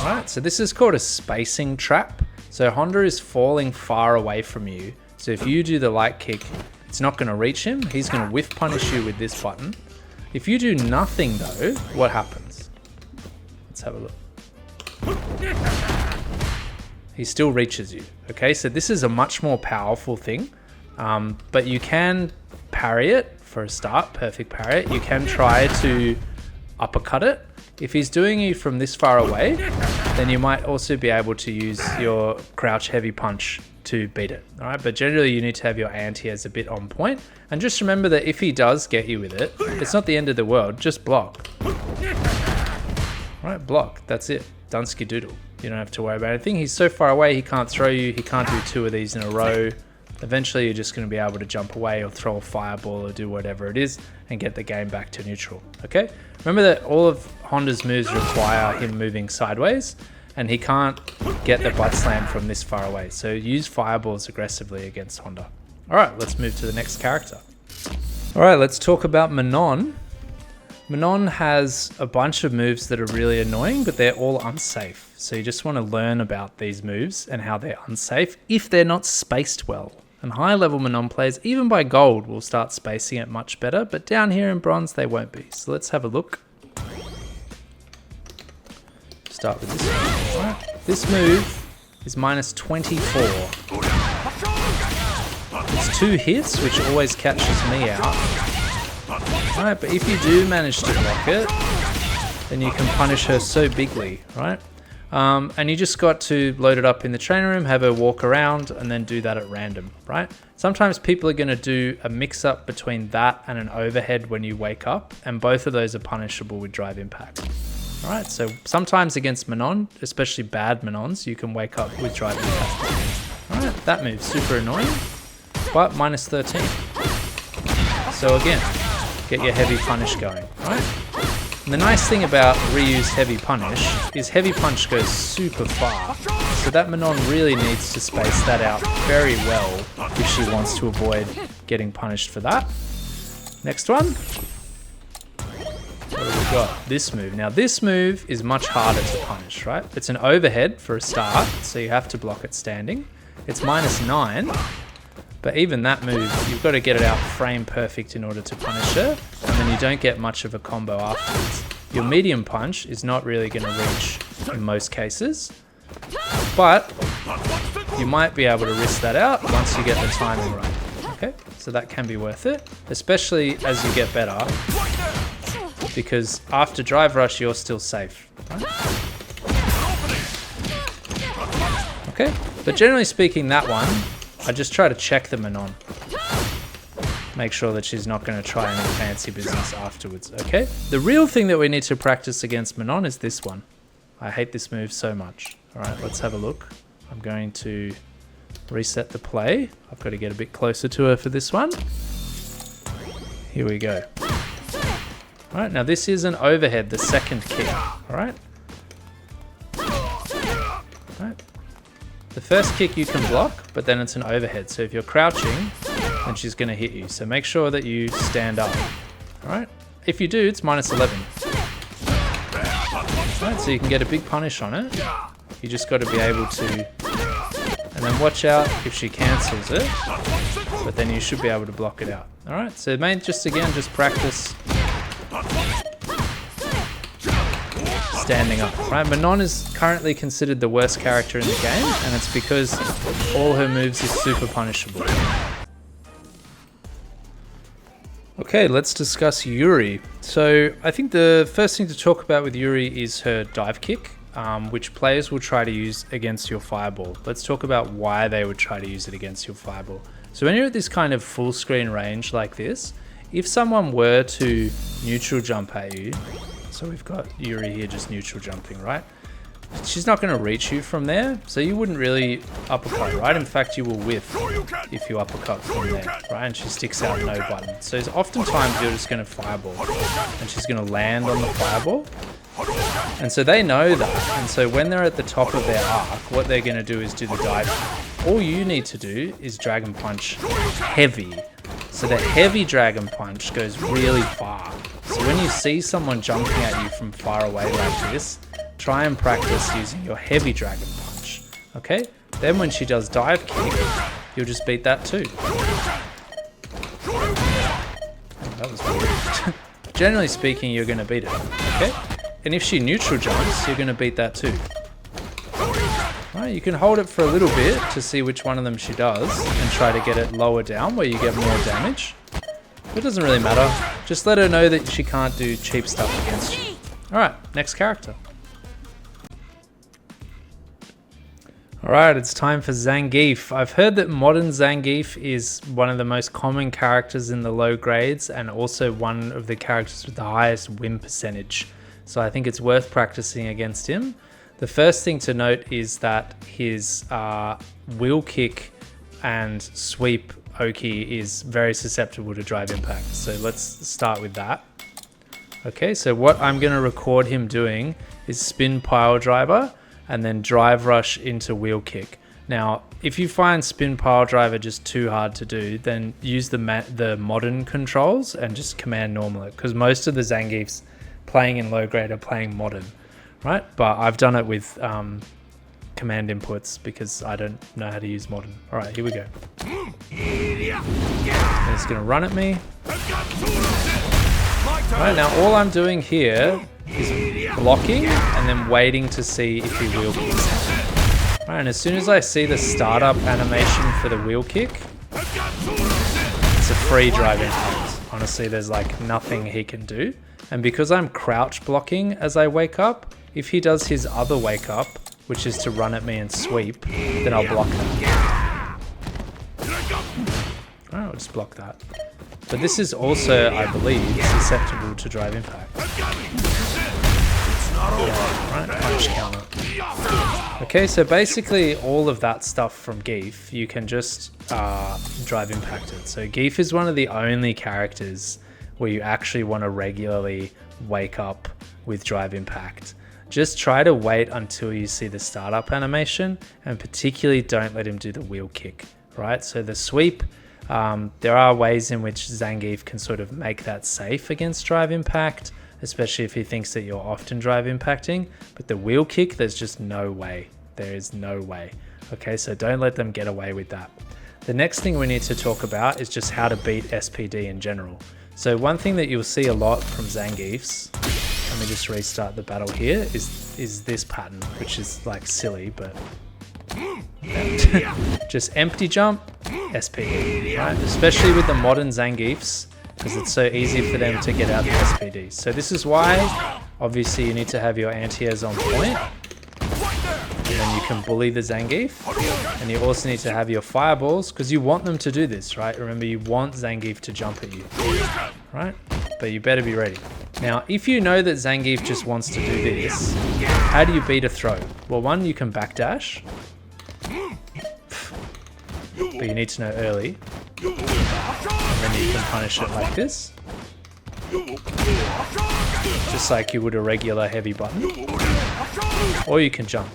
Alright, so this is called a spacing trap. So Honda is falling far away from you, so if you do the light kick, it's not going to reach him. He's going to whiff punish you with this button. If you do nothing though, what happens? Let's have a look. He still reaches you. Okay, so this is a much more powerful thing, but you can parry it for a start, perfect parry it. You can try to uppercut it. If he's doing you from this far away, then you might also be able to use your crouch heavy punch to beat it. All right, but generally you need to have your anti-airs a bit on point. And just remember that if he does get you with it, it's not the end of the world, just block. All right, block, that's it, done skidoodle. You don't have to worry about anything. He's so far away, he can't throw you, he can't do 2 of these in a row. Eventually you're just going to be able to jump away or throw a fireball or do whatever it is and get the game back to neutral, okay? Remember that all of Honda's moves require him moving sideways, and he can't get the butt slam from this far away. So use fireballs aggressively against Honda. All right, let's move to the next character. All right, let's talk about Manon. Manon has a bunch of moves that are really annoying, but they're all unsafe. So you just want to learn about these moves and how they're unsafe if they're not spaced well. And high level Manon players, even by gold, will start spacing it much better, but down here in bronze, they won't be. So let's have a look. Start with this move. All right. This move is -24. It's 2 hits, which always catches me out. Right, but if you do manage to block it, then you can punish her so bigly, right? And you just got to load it up in the training room, have her walk around, and then do that at random, right? Sometimes people are going to do a mix-up between that and an overhead when you wake up, and both of those are punishable with drive impact. All right, so sometimes against Manon, especially bad Manons, you can wake up with drive impact. All right, that move's super annoying, but -13. So again, get your heavy punish going, right? And the nice thing about Ryu's heavy punish is heavy punch goes super far. So that Manon really needs to space that out very well if she wants to avoid getting punished for that. Next one. What have we got? This move. Now this move is much harder to punish, right? It's an overhead for a start, so you have to block it standing. It's -9. But even that move, you've got to get it out frame perfect in order to punish her, and then you don't get much of a combo afterwards. Your medium punch is not really going to reach in most cases, but you might be able to risk that out once you get the timing right. Okay, so that can be worth it, especially as you get better, because after drive rush, you're still safe. Right? Okay, but generally speaking, that one, I just try to check the Manon. make sure that she's not going to try any fancy business afterwards, okay? The real thing that we need to practice against Manon is this one. I hate this move so much. All right, let's have a look. I'm going to reset the play. I've got to get a bit closer to her for this one. Here we go. All right, now this is an overhead, the second kick. All right. All right. The first kick you can block, but then it's an overhead. So if you're crouching, then she's going to hit you. So make sure that you stand up. All right. If you do, it's -11. All right, so you can get a big punish on it. You just got to be able to, and then watch out if she cancels it, but then you should be able to block it out. All right, so just practice standing up. Right, Manon is currently considered the worst character in the game, and it's because all her moves are super punishable. Okay, let's discuss Juri. So I think the first thing to talk about with Juri is her dive kick, which players will try to use against your fireball. Let's talk about why they would try to use it against your fireball. So when you're at this kind of full screen range like this, if someone were to neutral jump at you, so we've got Juri here just neutral jumping, right? She's not going to reach you from there, so you wouldn't really uppercut, right? In fact, you will whiff if you uppercut from there, right? And she sticks out no button. So oftentimes you're just going to fireball, and she's going to land on the fireball. And so they know that, and so when they're at the top of their arc, what they're going to do is do the dive. All you need to do is Dragon Punch heavy. So the heavy Dragon Punch goes really far. So when you see someone jumping at you from far away like this, try and practice using your heavy Dragon Punch, okay? Then when she does dive kick, you'll just beat that too. Oh, that was weird. Generally speaking, you're going to beat it, okay? And if she neutral jumps, you're going to beat that too. Right, you can hold it for a little bit to see which one of them she does and try to get it lower down where you get more damage. It doesn't really matter. Just let her know that she can't do cheap stuff against you. Alright, next character. Alright, it's time for Zangief. I've heard that modern Zangief is one of the most common characters in the low grades and also one of the characters with the highest win percentage. So I think it's worth practicing against him. The first thing to note is that his wheel kick and sweep Oki is very susceptible to drive impact. So let's start with that. Okay, so what I'm going to record him doing is spin piledriver and then drive rush into wheel kick. Now, if you find spin piledriver just too hard to do, then use the modern controls and just command normal it, because most of the Zangiefs playing in low grade are playing modern, right? But I've done it with command inputs because I don't know how to use modern. All right, here we go. And it's gonna run at me. All right, now all I'm doing here is blocking and then waiting to see if he wheel kicks. All right, and as soon as I see the startup animation for the wheel kick, it's a free drive impact. Honestly, there's like nothing he can do. And because I'm crouch blocking as I wake up, if he does his other wake up, which is to run at me and sweep, then I'll block that. Alright, I'll just block that. But this is also, I believe, susceptible to drive impact. Right, punch counter. Okay, so basically all of that stuff from Geef, you can just drive impact it. So Geef is one of the only characters where you actually want to regularly wake up with drive impact. Just try to wait until you see the startup animation, and particularly don't let him do the wheel kick, right? So the sweep, there are ways in which Zangief can sort of make that safe against drive impact, especially if he thinks that you're often drive impacting, but the wheel kick, there's just no way. There is no way. Okay, so don't let them get away with that. The next thing we need to talk about is just how to beat SPD in general. So one thing that you'll see a lot from Zangief's, let me just restart the battle here, is this pattern, which is like silly, but just empty jump, SPD, right? Especially with the modern Zangiefs, because it's so easy for them to get out the SPD. So this is why, obviously, you need to have your anti-airs on point. And then you can bully the Zangief. And you also need to have your fireballs because you want them to do this, right? Remember, you want Zangief to jump at you, right? But you better be ready. Now, if you know that Zangief just wants to do this, how do you beat a throw? Well, one, you can backdash. But you need to know early. And then you can punish it like this. Just like you would a regular heavy button. Or you can jump.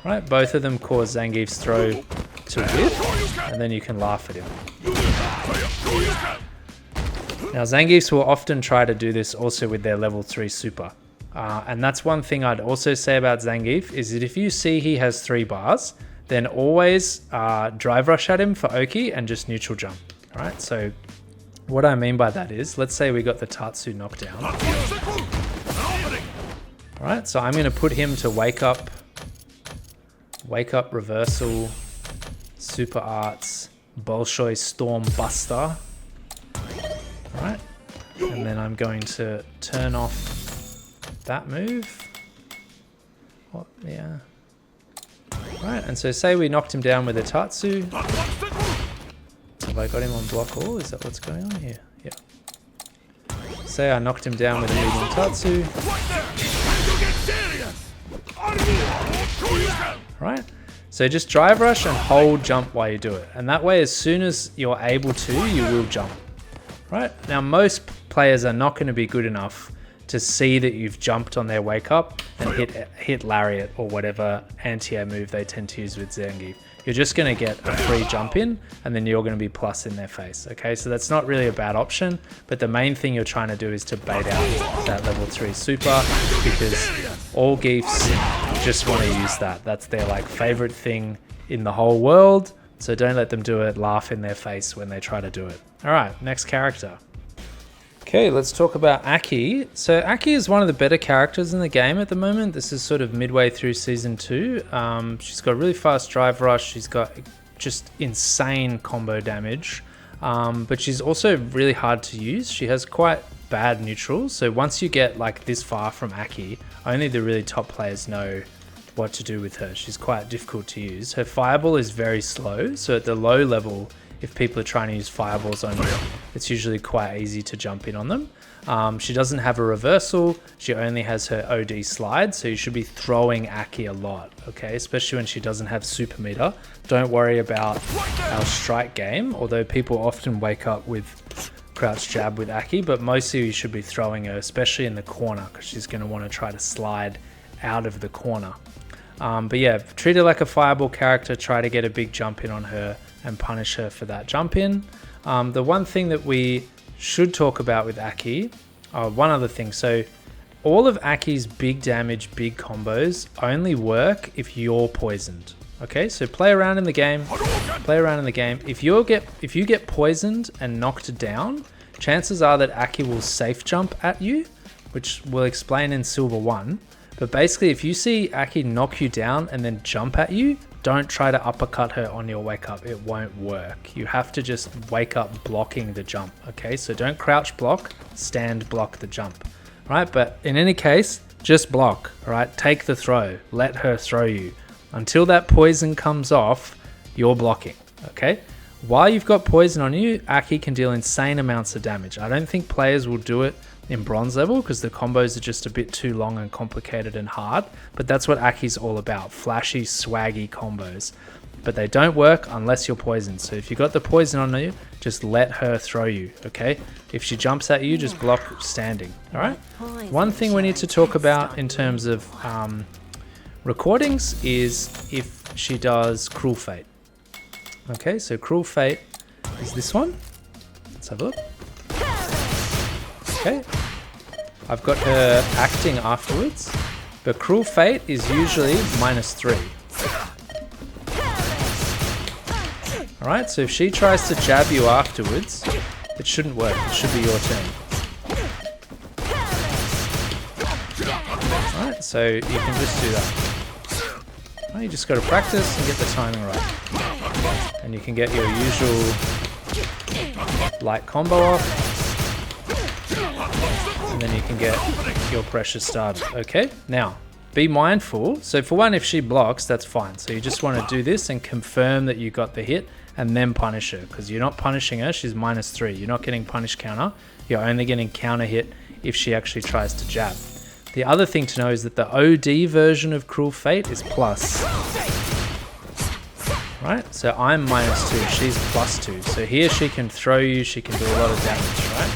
Right, both of them cause Zangief's throw to whiff, and then you can laugh at him. Now Zangiefs will often try to do this also with their level 3 super. And that's one thing I'd also say about Zangief, is that if you see he has 3 bars, then always drive rush at him for Oki and just neutral jump. Alright, so what I mean by that is, let's say we got the Tatsu knockdown. Alright, so I'm going to put him to wake up, reversal, super arts, Bolshoi storm buster. Alright, and then I'm going to turn off that move. What? Yeah. Right, and so say we knocked him down with a Tatsu. Have I got him on block all? Is that what's going on here? Yeah. Say I knocked him down with a medium Tatsu. Right, so just drive rush and hold jump while you do it. And that way, as soon as you're able to, you will jump. Right, now most players are not going to be good enough to see that you've jumped on their wake up and hit lariat or whatever anti-air move they tend to use with Zangief. You're just going to get a free jump in, and then you're going to be plus in their face. Okay, so that's not really a bad option, but the main thing you're trying to do is to bait out that level 3 super, because all Geefs just want to use that. That's their like favorite thing in the whole world. So don't let them do it. Laugh in their face when they try to do it. All right, next character. Okay, let's talk about Aki. So Aki is one of the better characters in the game at the moment. This is sort of midway through season 2. She's got really fast drive rush. She's got just insane combo damage. But she's also really hard to use. She has quite bad neutrals. So once you get like this far from Aki, only the really top players know what to do with her. She's quite difficult to use. Her fireball is very slow. So at the low level, if people are trying to use fireballs on you, it's usually quite easy to jump in on them. She doesn't have a reversal. She only has her OD slide, so you should be throwing Aki a lot, okay? Especially when she doesn't have super meter. Don't worry about our strike game, although people often wake up with crouch jab with Aki, but mostly you should be throwing her, especially in the corner, because she's going to want to try to slide out of the corner. But yeah, treat her like a fireball character, try to get a big jump in on her and punish her for that jump in. The one thing that we should talk about with Aki, one other thing, so all of Aki's big damage, big combos only work if you're poisoned. Okay, so play around in the game, If you get poisoned and knocked down, chances are that Aki will safe jump at you, which we'll explain in Silver 1. But basically, if you see Aki knock you down and then jump at you, don't try to uppercut her on your wake up. It won't work. You have to just wake up blocking the jump. Okay, so don't crouch block, stand block the jump. All right, but in any case, just block. All right, take the throw. Let her throw you. Until that poison comes off, you're blocking. Okay, while you've got poison on you, Aki can deal insane amounts of damage. I don't think players will do it in bronze level because the combos are just a bit too long and complicated and hard, but that's what Aki's all about, flashy, swaggy combos. But they don't work unless you're poisoned. So if you've got the poison on you, just let her throw you, okay? If she jumps at you, just block standing, all right? One thing we need to talk about in terms of recordings is if she does Cruel Fate. Okay, so Cruel Fate is this one. Let's have a look. Okay, I've got her acting afterwards, but Cruel Fate is usually -3. Alright, so if she tries to jab you afterwards, it shouldn't work, it should be your turn. Alright, so you can just do that. Well, you just got to practice and get the timing right. And you can get your usual light combo off. And then you can get your pressure started. Okay, now be mindful. So for one, if she blocks, that's fine. So you just want to do this and confirm that you got the hit and then punish her, because you're not punishing her. She's -3. You're not getting punish counter. You're only getting counter hit if she actually tries to jab. The other thing to know is that the OD version of Cruel Fate is plus. Right? So I'm -2. She's +2. So here she can throw you. She can do a lot of damage, right?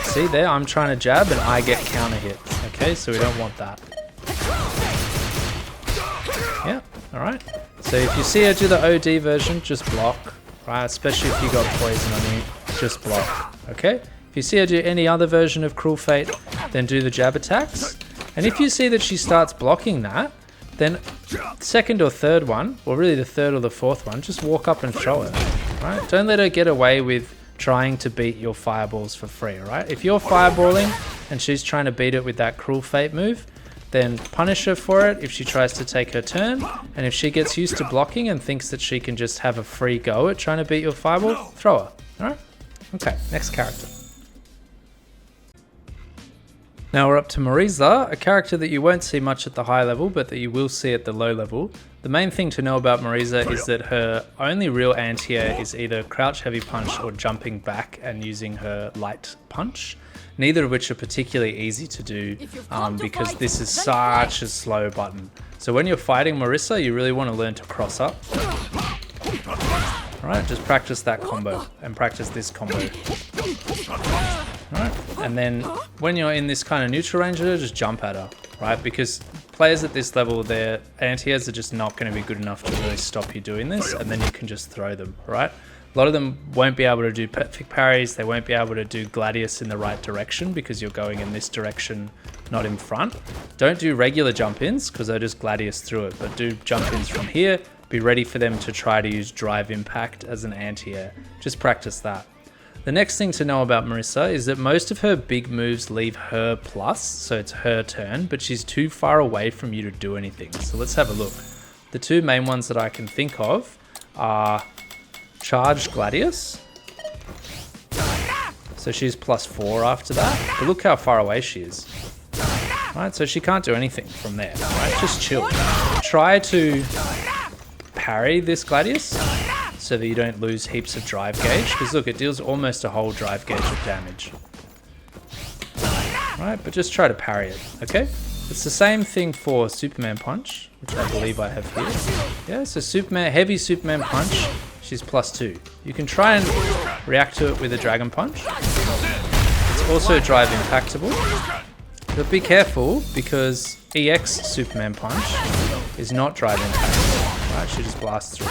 See there? I'm trying to jab and I get counter hit. Okay, so we don't want that. Yeah, alright. So if you see her do the OD version, just block. Right? Especially if you got poison on you, just block. Okay? If you see her do any other version of Cruel Fate, then do the jab attacks. And if you see that she starts blocking that, then second or third one, or really the third or the fourth one, just walk up and throw her. Right? Don't let her get away with trying to beat your fireballs for free, alright? If you're fireballing and she's trying to beat it with that Cruel Fate move, then punish her for it if she tries to take her turn. And if she gets used to blocking and thinks that she can just have a free go at trying to beat your fireball, throw her. Alright? Okay, next character. Now we're up to Marisa, a character that you won't see much at the high level, but that you will see at the low level. The main thing to know about Marisa is that her only real anti-air is either crouch heavy punch or jumping back and using her light punch. Neither of which are particularly easy to do because this is such a slow button. So when you're fighting Marisa, you really want to learn to cross up. Alright, just practice that combo and practice this combo. Alright, and then when you're in this kind of neutral range, just jump at her, right? Because players at this level, their anti-airs are just not going to be good enough to really stop you doing this, and then you can just throw them, right? A lot of them won't be able to do perfect parries, they won't be able to do gladius in the right direction because you're going in this direction, not in front. Don't do regular jump-ins because they'll just gladius through it, but do jump-ins from here. Be ready for them to try to use drive impact as an anti-air. Just practice that. The next thing to know about Marisa is that most of her big moves leave her plus, so it's her turn, but she's too far away from you to do anything. So let's have a look. The two main ones that I can think of are Charged Gladius. So she's +4 after that, but look how far away she is. Right, so she can't do anything from there, right? Just chill. Try to parry this Gladius so that you don't lose heaps of drive gauge, because look, it deals almost a whole drive gauge of damage. Right, but just try to parry it, okay? It's the same thing for Superman Punch, which I believe I have here. Yeah, so heavy Superman Punch, she's +2. You can try and react to it with a Dragon Punch. It's also drive impactable, but be careful because EX Superman Punch is not drive impactable. Right, she just blasts through.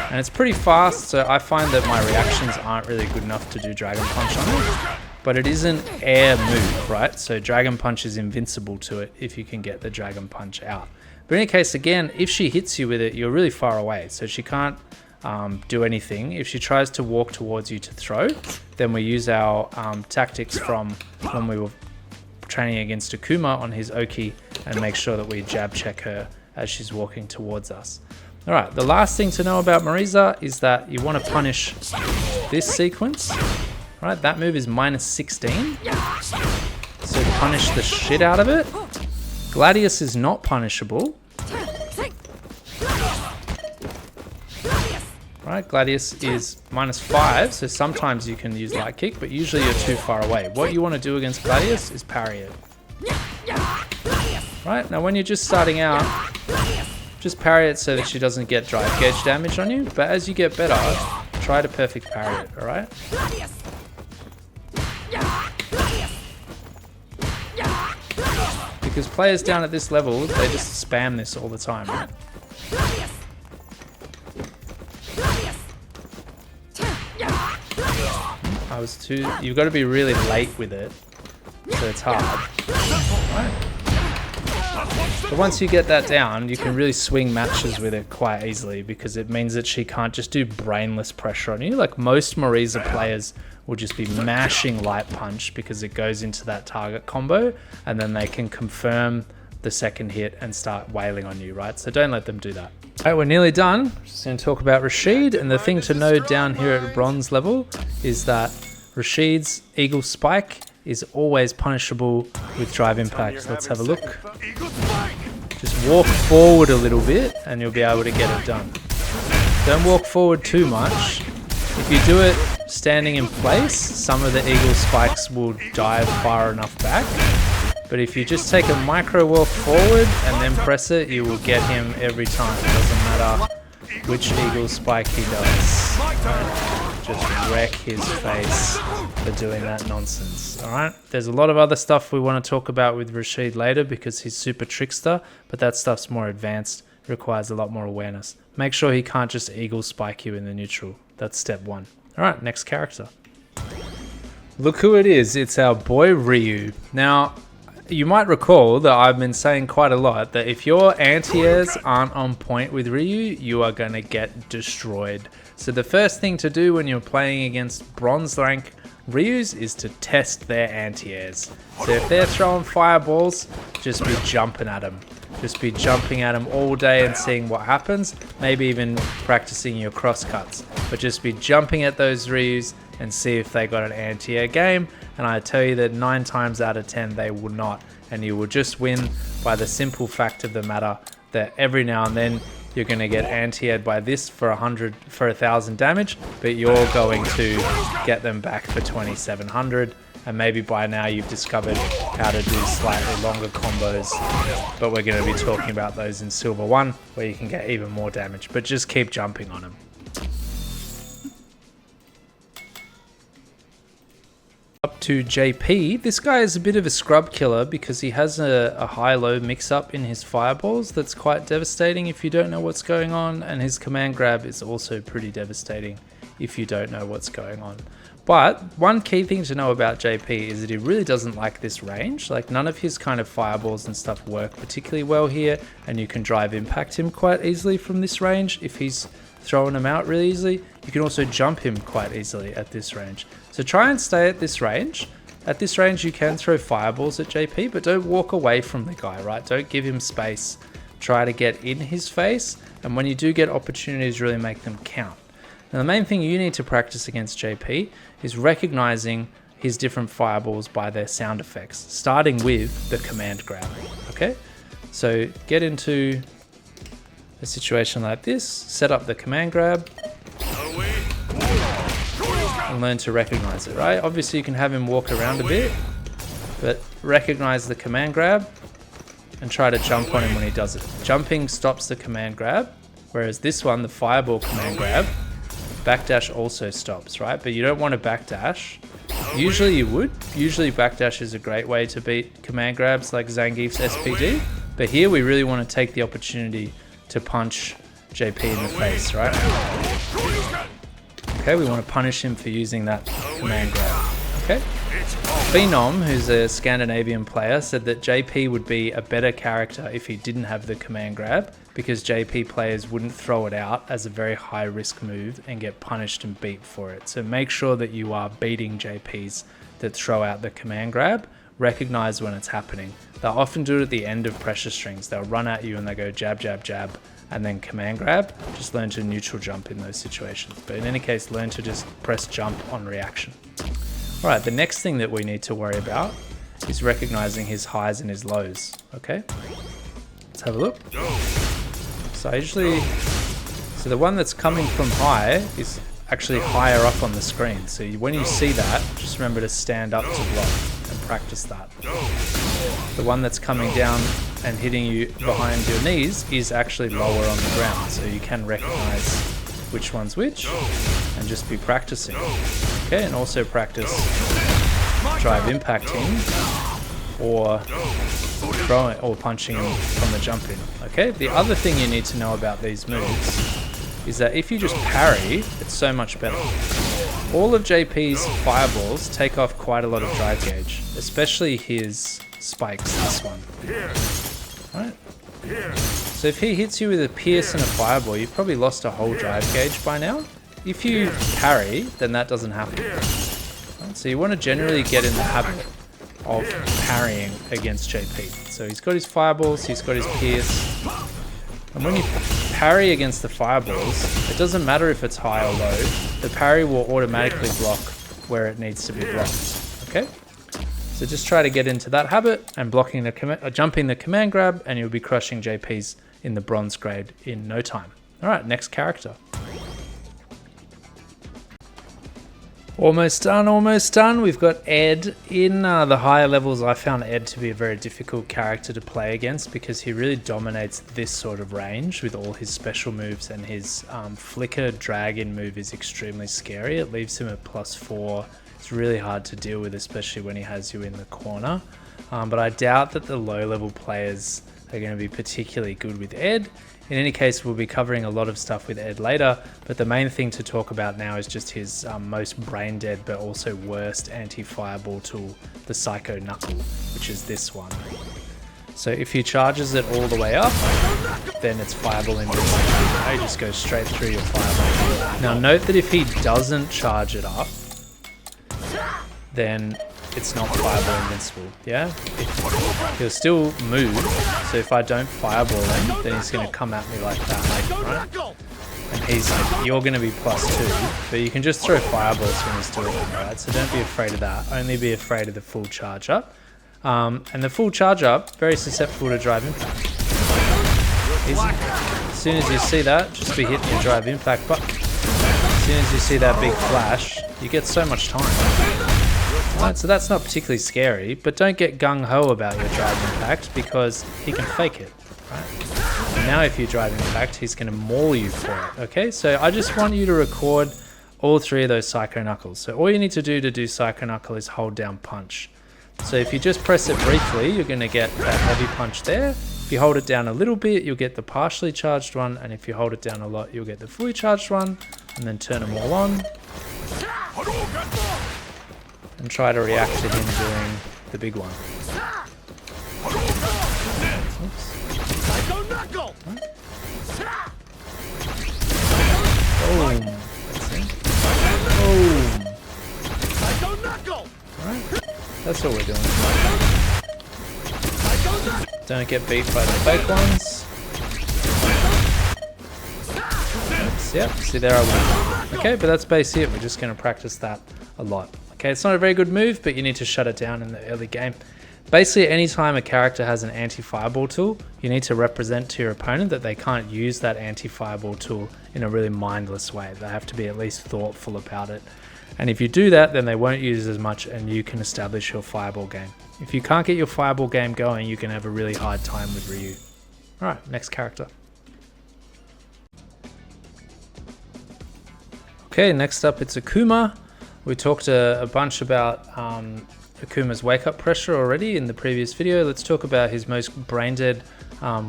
And it's pretty fast, so I find that my reactions aren't really good enough to do Dragon Punch on it. But it is an air move, right? So Dragon Punch is invincible to it if you can get the Dragon Punch out. But in any case, again, if she hits you with it, you're really far away. So she can't do anything. If she tries to walk towards you to throw, then we use our tactics from when we were training against Akuma on his Oki and make sure that we jab check her as she's walking towards us. Alright, the last thing to know about Marisa is that you want to punish this sequence. Right, that move is -16. So punish the shit out of it. Gladius is not punishable. Right, Gladius is -5, so sometimes you can use light kick, but usually you're too far away. What you want to do against Gladius is parry it. Right, now when you're just starting out, just parry it so that she doesn't get drive gauge damage on you, but as you get better, try to perfect parry it, alright? Because players down at this level, they just spam this all the time, right? You've got to be really late with it, so it's hard. Right. But once you get that down, you can really swing matches with it quite easily because it means that she can't just do brainless pressure on you. Like most Marisa players will just be mashing light punch because it goes into that target combo and then they can confirm the second hit and start wailing on you, right? So don't let them do that. Alright, we're nearly done. Just going to talk about Rashid, and the thing to know down here at bronze level is that Rashid's Eagle Spike is always punishable with drive impact. Let's have a look. Just walk forward a little bit and you'll be able to get it done. Don't walk forward too much. If you do it standing in place, some of the eagle spikes will dive far enough back. But if you just take a micro walk forward and then press it, you will get him every time. It doesn't matter which eagle spike he does. Right? Just wreck his face for doing that nonsense. Alright? There's a lot of other stuff we want to talk about with Rashid later because he's super trickster, but that stuff's more advanced, requires a lot more awareness. Make sure he can't just eagle spike you in the neutral. That's step one. Alright, next character. Look who it is. It's our boy Ryu. Now, you might recall that I've been saying quite a lot that if your anti-airs aren't on point with Ryu, you are going to get destroyed. So the first thing to do when you're playing against bronze rank Ryus is to test their anti-airs. So if they're throwing fireballs, just be jumping at them. Just be jumping at them all day and seeing what happens. Maybe even practicing your cross cuts. But just be jumping at those Ryus and see if they got an anti-air game. And I tell you that 9 times out of 10 they will not. And you will just win by the simple fact of the matter that every now and then you're going to get anti-aired by this for 1,000 damage, but you're going to get them back for 2,700. And maybe by now you've discovered how to do slightly longer combos, but we're going to be talking about those in Silver 1 where you can get even more damage, but just keep jumping on them. Up to JP. This guy is a bit of a scrub killer because he has a high-low mix-up in his fireballs that's quite devastating if you don't know what's going on, and his command grab is also pretty devastating if you don't know what's going on. But one key thing to know about JP is that he really doesn't like this range. Like, none of his kind of fireballs and stuff work particularly well here, and you can drive impact him quite easily from this range if he's throwing them out really easily. You can also jump him quite easily at this range. So try and stay at this range. At this range you can throw fireballs at JP, but don't walk away from the guy, right? Don't give him space. Try to get in his face, and when you do get opportunities, really make them count. Now the main thing you need to practice against JP is recognizing his different fireballs by their sound effects, starting with the command grab, okay? So get into a situation like this, set up the command grab, and learn to recognize it, right? Obviously you can have him walk around a bit, but recognize the command grab and try to jump on him when he does it. Jumping stops the command grab, whereas this one, the fireball command grab, backdash also stops, right? But you don't want to backdash. Usually you would. Usually backdash is a great way to beat command grabs like Zangief's SPD, but here we really want to take the opportunity to punch JP in the face, right? Okay, we want to punish him for using that command grab. Okay. Phenom, who's a Scandinavian player, said that JP would be a better character if he didn't have the command grab, because JP players wouldn't throw it out as a very high risk move and get punished and beat for it. So make sure that you are beating JPs that throw out the command grab. Recognize when it's happening. They'll often do it at the end of pressure strings. They'll run at you and they go jab, jab, jab, and then command grab. Just learn to neutral jump in those situations. But in any case, learn to just press jump on reaction. All right, the next thing that we need to worry about is recognizing his highs and his lows, okay? Let's have a look. So the one that's coming from high is actually higher up on the screen. So when you see that, just remember to stand up to block and practice that. The one that's coming down and hitting you behind your knees is actually lower on the ground. So you can recognize which one's which and just be practicing. Okay, and also practice drive impacting or throwing or punching him from the jump in. Okay, the other thing you need to know about these moves is that if you just parry, it's so much better. All of JP's fireballs take off quite a lot of drive gauge, especially his spikes, this one. Right? So if he hits you with a pierce and a fireball, you've probably lost a whole drive gauge by now. If you parry, then that doesn't happen. Right? So you want to generally get in the habit of parrying against JP. So he's got his fireballs, he's got his pierce. And when you parry against the fireballs, it doesn't matter if it's high or low, the parry will automatically block where it needs to be blocked. Okay? So just try to get into that habit and blocking the jumping the command grab, and you'll be crushing JPs in the bronze grade in no time. All right, next character. Almost done, almost done. We've got Ed. In the higher levels, I found Ed to be a very difficult character to play against because he really dominates this sort of range with all his special moves, and his flicker dragon move is extremely scary. It leaves him at +4. It's really hard to deal with, especially when he has you in the corner. But I doubt that the low level players are going to be particularly good with Ed. In any case, we'll be covering a lot of stuff with Ed later, but the main thing to talk about now is just his most brain dead but also worst anti-fireball tool, the Psycho Knuckle, which is this one. So if he charges it all the way up, then it's fireball invincible. He just goes straight through your fireball. Now note that if he doesn't charge it up, then it's not fireball invincible, yeah? He'll still move, so if I don't fireball him, then he's going to come at me like that, right? And you're going to be +2, but you can just throw fireballs when he's doing it, right? So don't be afraid of that, only be afraid of the full charge up. And the full charge up, very susceptible to drive impact. Easy. As soon as you see that, just be hitting your drive impact button. As soon as you see that big flash, you get so much time. Right, so that's not particularly scary, but don't get gung-ho about your drive impact because he can fake it, right? And now if you drive impact, he's going to maul you for it, okay? So I just want you to record all 3 of those Psycho Knuckles. So all you need to do Psycho Knuckle is hold down punch. So if you just press it briefly, you're going to get that heavy punch there. If you hold it down a little bit, you'll get the partially charged one, and if you hold it down a lot, you'll get the fully charged one, and then turn them all on. And try to react to him doing the big one. Boom. Boom. Alright. That's what we're doing. Don't get beat by the fake ones. Oops, yep, see there I went. Okay, but that's basically it. We're just going to practice that a lot. Okay, it's not a very good move, but you need to shut it down in the early game. Basically, anytime a character has an anti-fireball tool, you need to represent to your opponent that they can't use that anti-fireball tool in a really mindless way. They have to be at least thoughtful about it. And if you do that, then they won't use as much and you can establish your fireball game. If you can't get your fireball game going, you can have a really hard time with Ryu. Alright, next character. Okay, next up it's Akuma. We talked a bunch about Akuma's wake-up pressure already in the previous video. Let's talk about his most brain-dead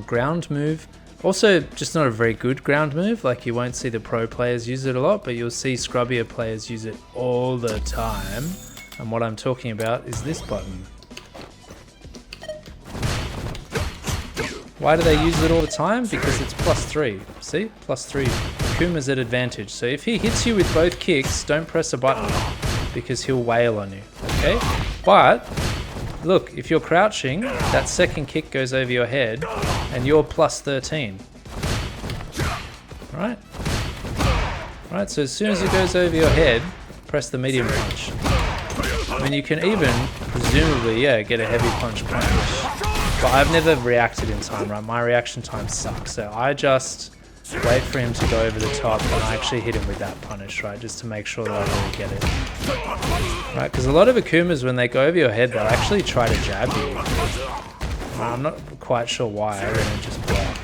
ground move. Also, just not a very good ground move. Like, you won't see the pro players use it a lot, but you'll see scrubbier players use it all the time. And what I'm talking about is this button. Why do they use it all the time? Because it's +3. See? +3. Akuma's at advantage. So if he hits you with both kicks, don't press a button because he'll wail on you. Okay? But look, if you're crouching, that second kick goes over your head and you're +13. Right? Right, so as soon as it goes over your head, press the medium punch. I mean, you can even, presumably, yeah, get a heavy punch punish. But I've never reacted in time, right? My reaction time sucks. So I just wait for him to go over the top and I actually hit him with that punish, right? Just to make sure that I really get it. Right, because a lot of Akumas, when they go over your head, they'll actually try to jab you. I'm not quite sure why, I really just block.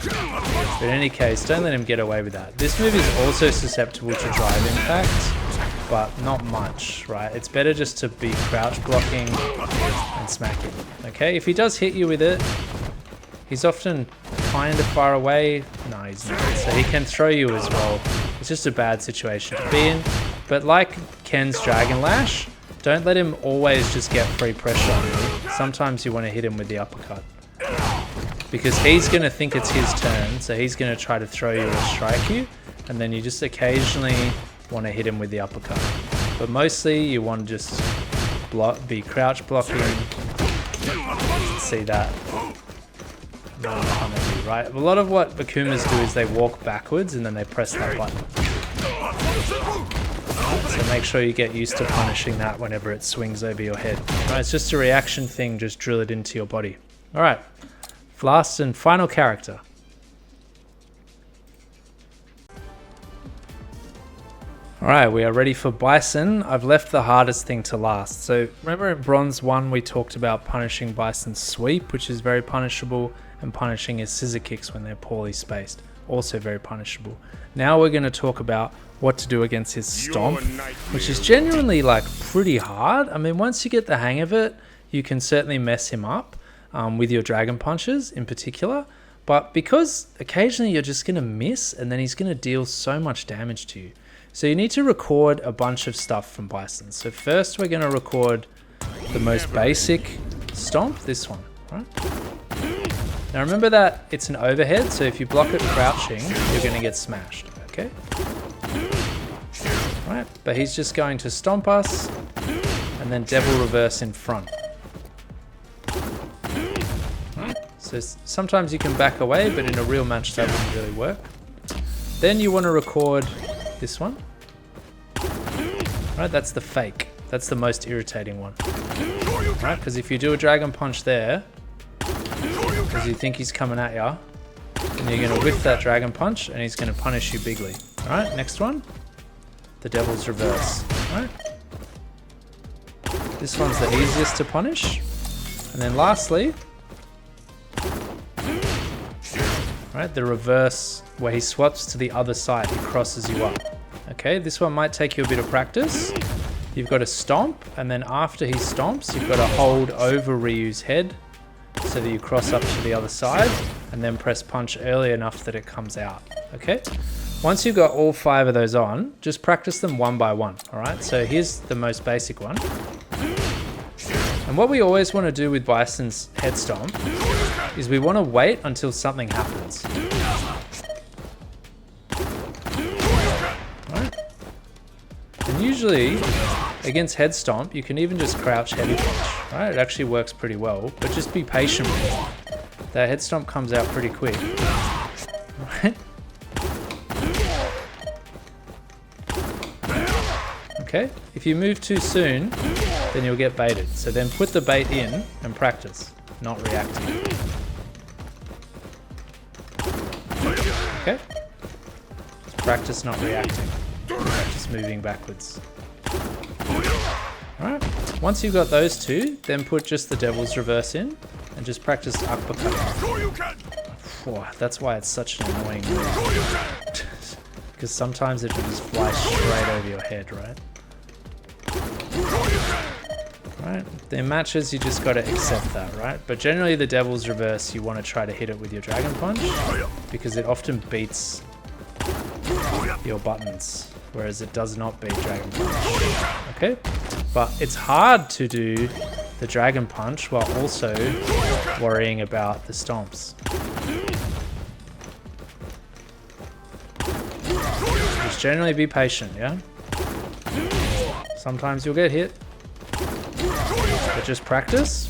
But in any case, don't let him get away with that. This move is also susceptible to drive impact, but not much, right? It's better just to be crouch blocking and smacking, okay? If he does hit you with it, he's often kind of far away. No, he's not. So he can throw you as well. It's just a bad situation to be in. But like Ken's Dragon Lash, don't let him always just get free pressure on you. Sometimes you want to hit him with the uppercut. Because he's going to think it's his turn, so he's going to try to throw you or strike you, and then you just occasionally want to hit him with the uppercut. But mostly you want to just be crouch blocking. See that? Right? A lot of what Akumas do is they walk backwards and then they press that button. So make sure you get used to punishing that whenever it swings over your head. Alright, it's just a reaction thing, just drill it into your body. Alright, last and final character. Alright, we are ready for Bison. I've left the hardest thing to last. So remember in Bronze 1 we talked about punishing Bison's sweep, which is very punishable, and punishing his scissor kicks when they're poorly spaced. Also very punishable. Now we're going to talk about what to do against his stomp, which is genuinely like pretty hard. I mean, once you get the hang of it, you can certainly mess him up with your dragon punches in particular. But because occasionally you're just going to miss and then he's going to deal so much damage to you. So you need to record a bunch of stuff from Bison. So first we're going to record the most basic stomp, this one, right? Now remember that it's an overhead, so if you block it crouching, you're going to get smashed, okay? Right, but he's just going to stomp us and then devil reverse in front. Right, so sometimes you can back away, but in a real match that wouldn't really work. Then you want to record this one. Right, that's the fake. That's the most irritating one. Right, because if you do a dragon punch there, because you think he's coming at you, and you're going to whiff that dragon punch, and he's going to punish you bigly. Alright, next one. The devil's reverse. Alright. This one's the easiest to punish. And then lastly, right, the reverse, where he swaps to the other side, he crosses you up. Okay, this one might take you a bit of practice. You've got to stomp, and then after he stomps, you've got to hold over Ryu's head so that you cross up to the other side, and then press punch early enough that it comes out. Okay, once you've got all 5 of those on, just practice them one by one. All right, so here's the most basic one. And what we always want to do with Bison's head stomp is we want to wait until something happens. Right? And usually against head stomp, you can even just crouch heavy punch. Right? It actually works pretty well, but just be patient with it. That head stomp comes out pretty quick. Right? Okay, if you move too soon, then you'll get baited. So then put the bait in and practice, not reacting. Okay? Just practice not reacting. Practice moving backwards. Alright, once you've got those two, then put just the devil's reverse in and just practice uppercut. Oh, that's why it's such an annoying move. Because sometimes it will just fly straight over your head, right? Right, in matches you just got to accept that, right? But generally the devil's reverse, you want to try to hit it with your dragon punch because it often beats your buttons, whereas it does not beat dragon punch. Okay, but it's hard to do the dragon punch while also worrying about the stomps. Just generally be patient, yeah? Sometimes you'll get hit, but just practice.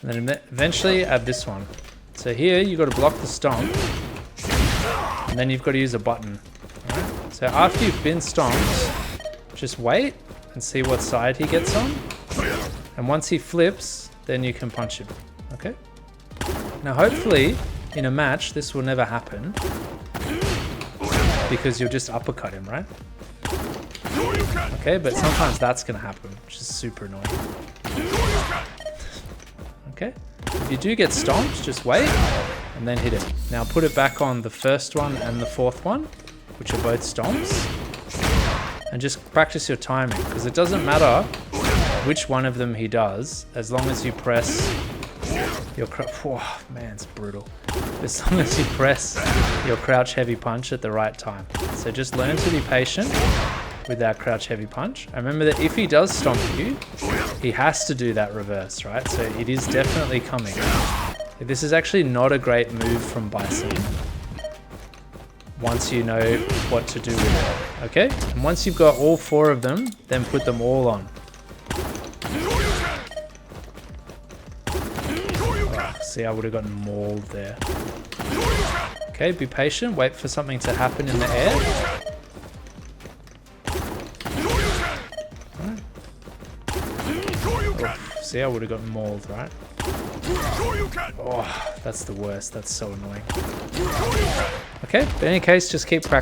And then eventually add this one. So here you've got to block the stomp, and then you've got to use a button. Right? So after you've been stomped, just wait and see what side he gets on. And once he flips, then you can punch him. Okay? Now hopefully in a match this will never happen because you'll just uppercut him, right? Okay, but sometimes that's going to happen, which is super annoying. Okay, if you do get stomped, just wait and then hit it. Now put it back on the first one and the fourth one, which are both stomps, and just practice your timing, because it doesn't matter which one of them he does, as long as you press your oh, man, it's brutal. As long as you press your crouch heavy punch at the right time. So just learn to be patient with that crouch heavy punch. And remember that if he does stomp you, he has to do that reverse, right? So it is definitely coming. This is actually not a great move from Bison once you know what to do with it, okay? And once you've got all 4 of them, then put them all on. Oh, see, I would have gotten mauled there. Okay, be patient, wait for something to happen in the air. See, I would have gotten mauled, right? Oh, that's the worst. That's so annoying. Okay, but in any case, just keep practicing.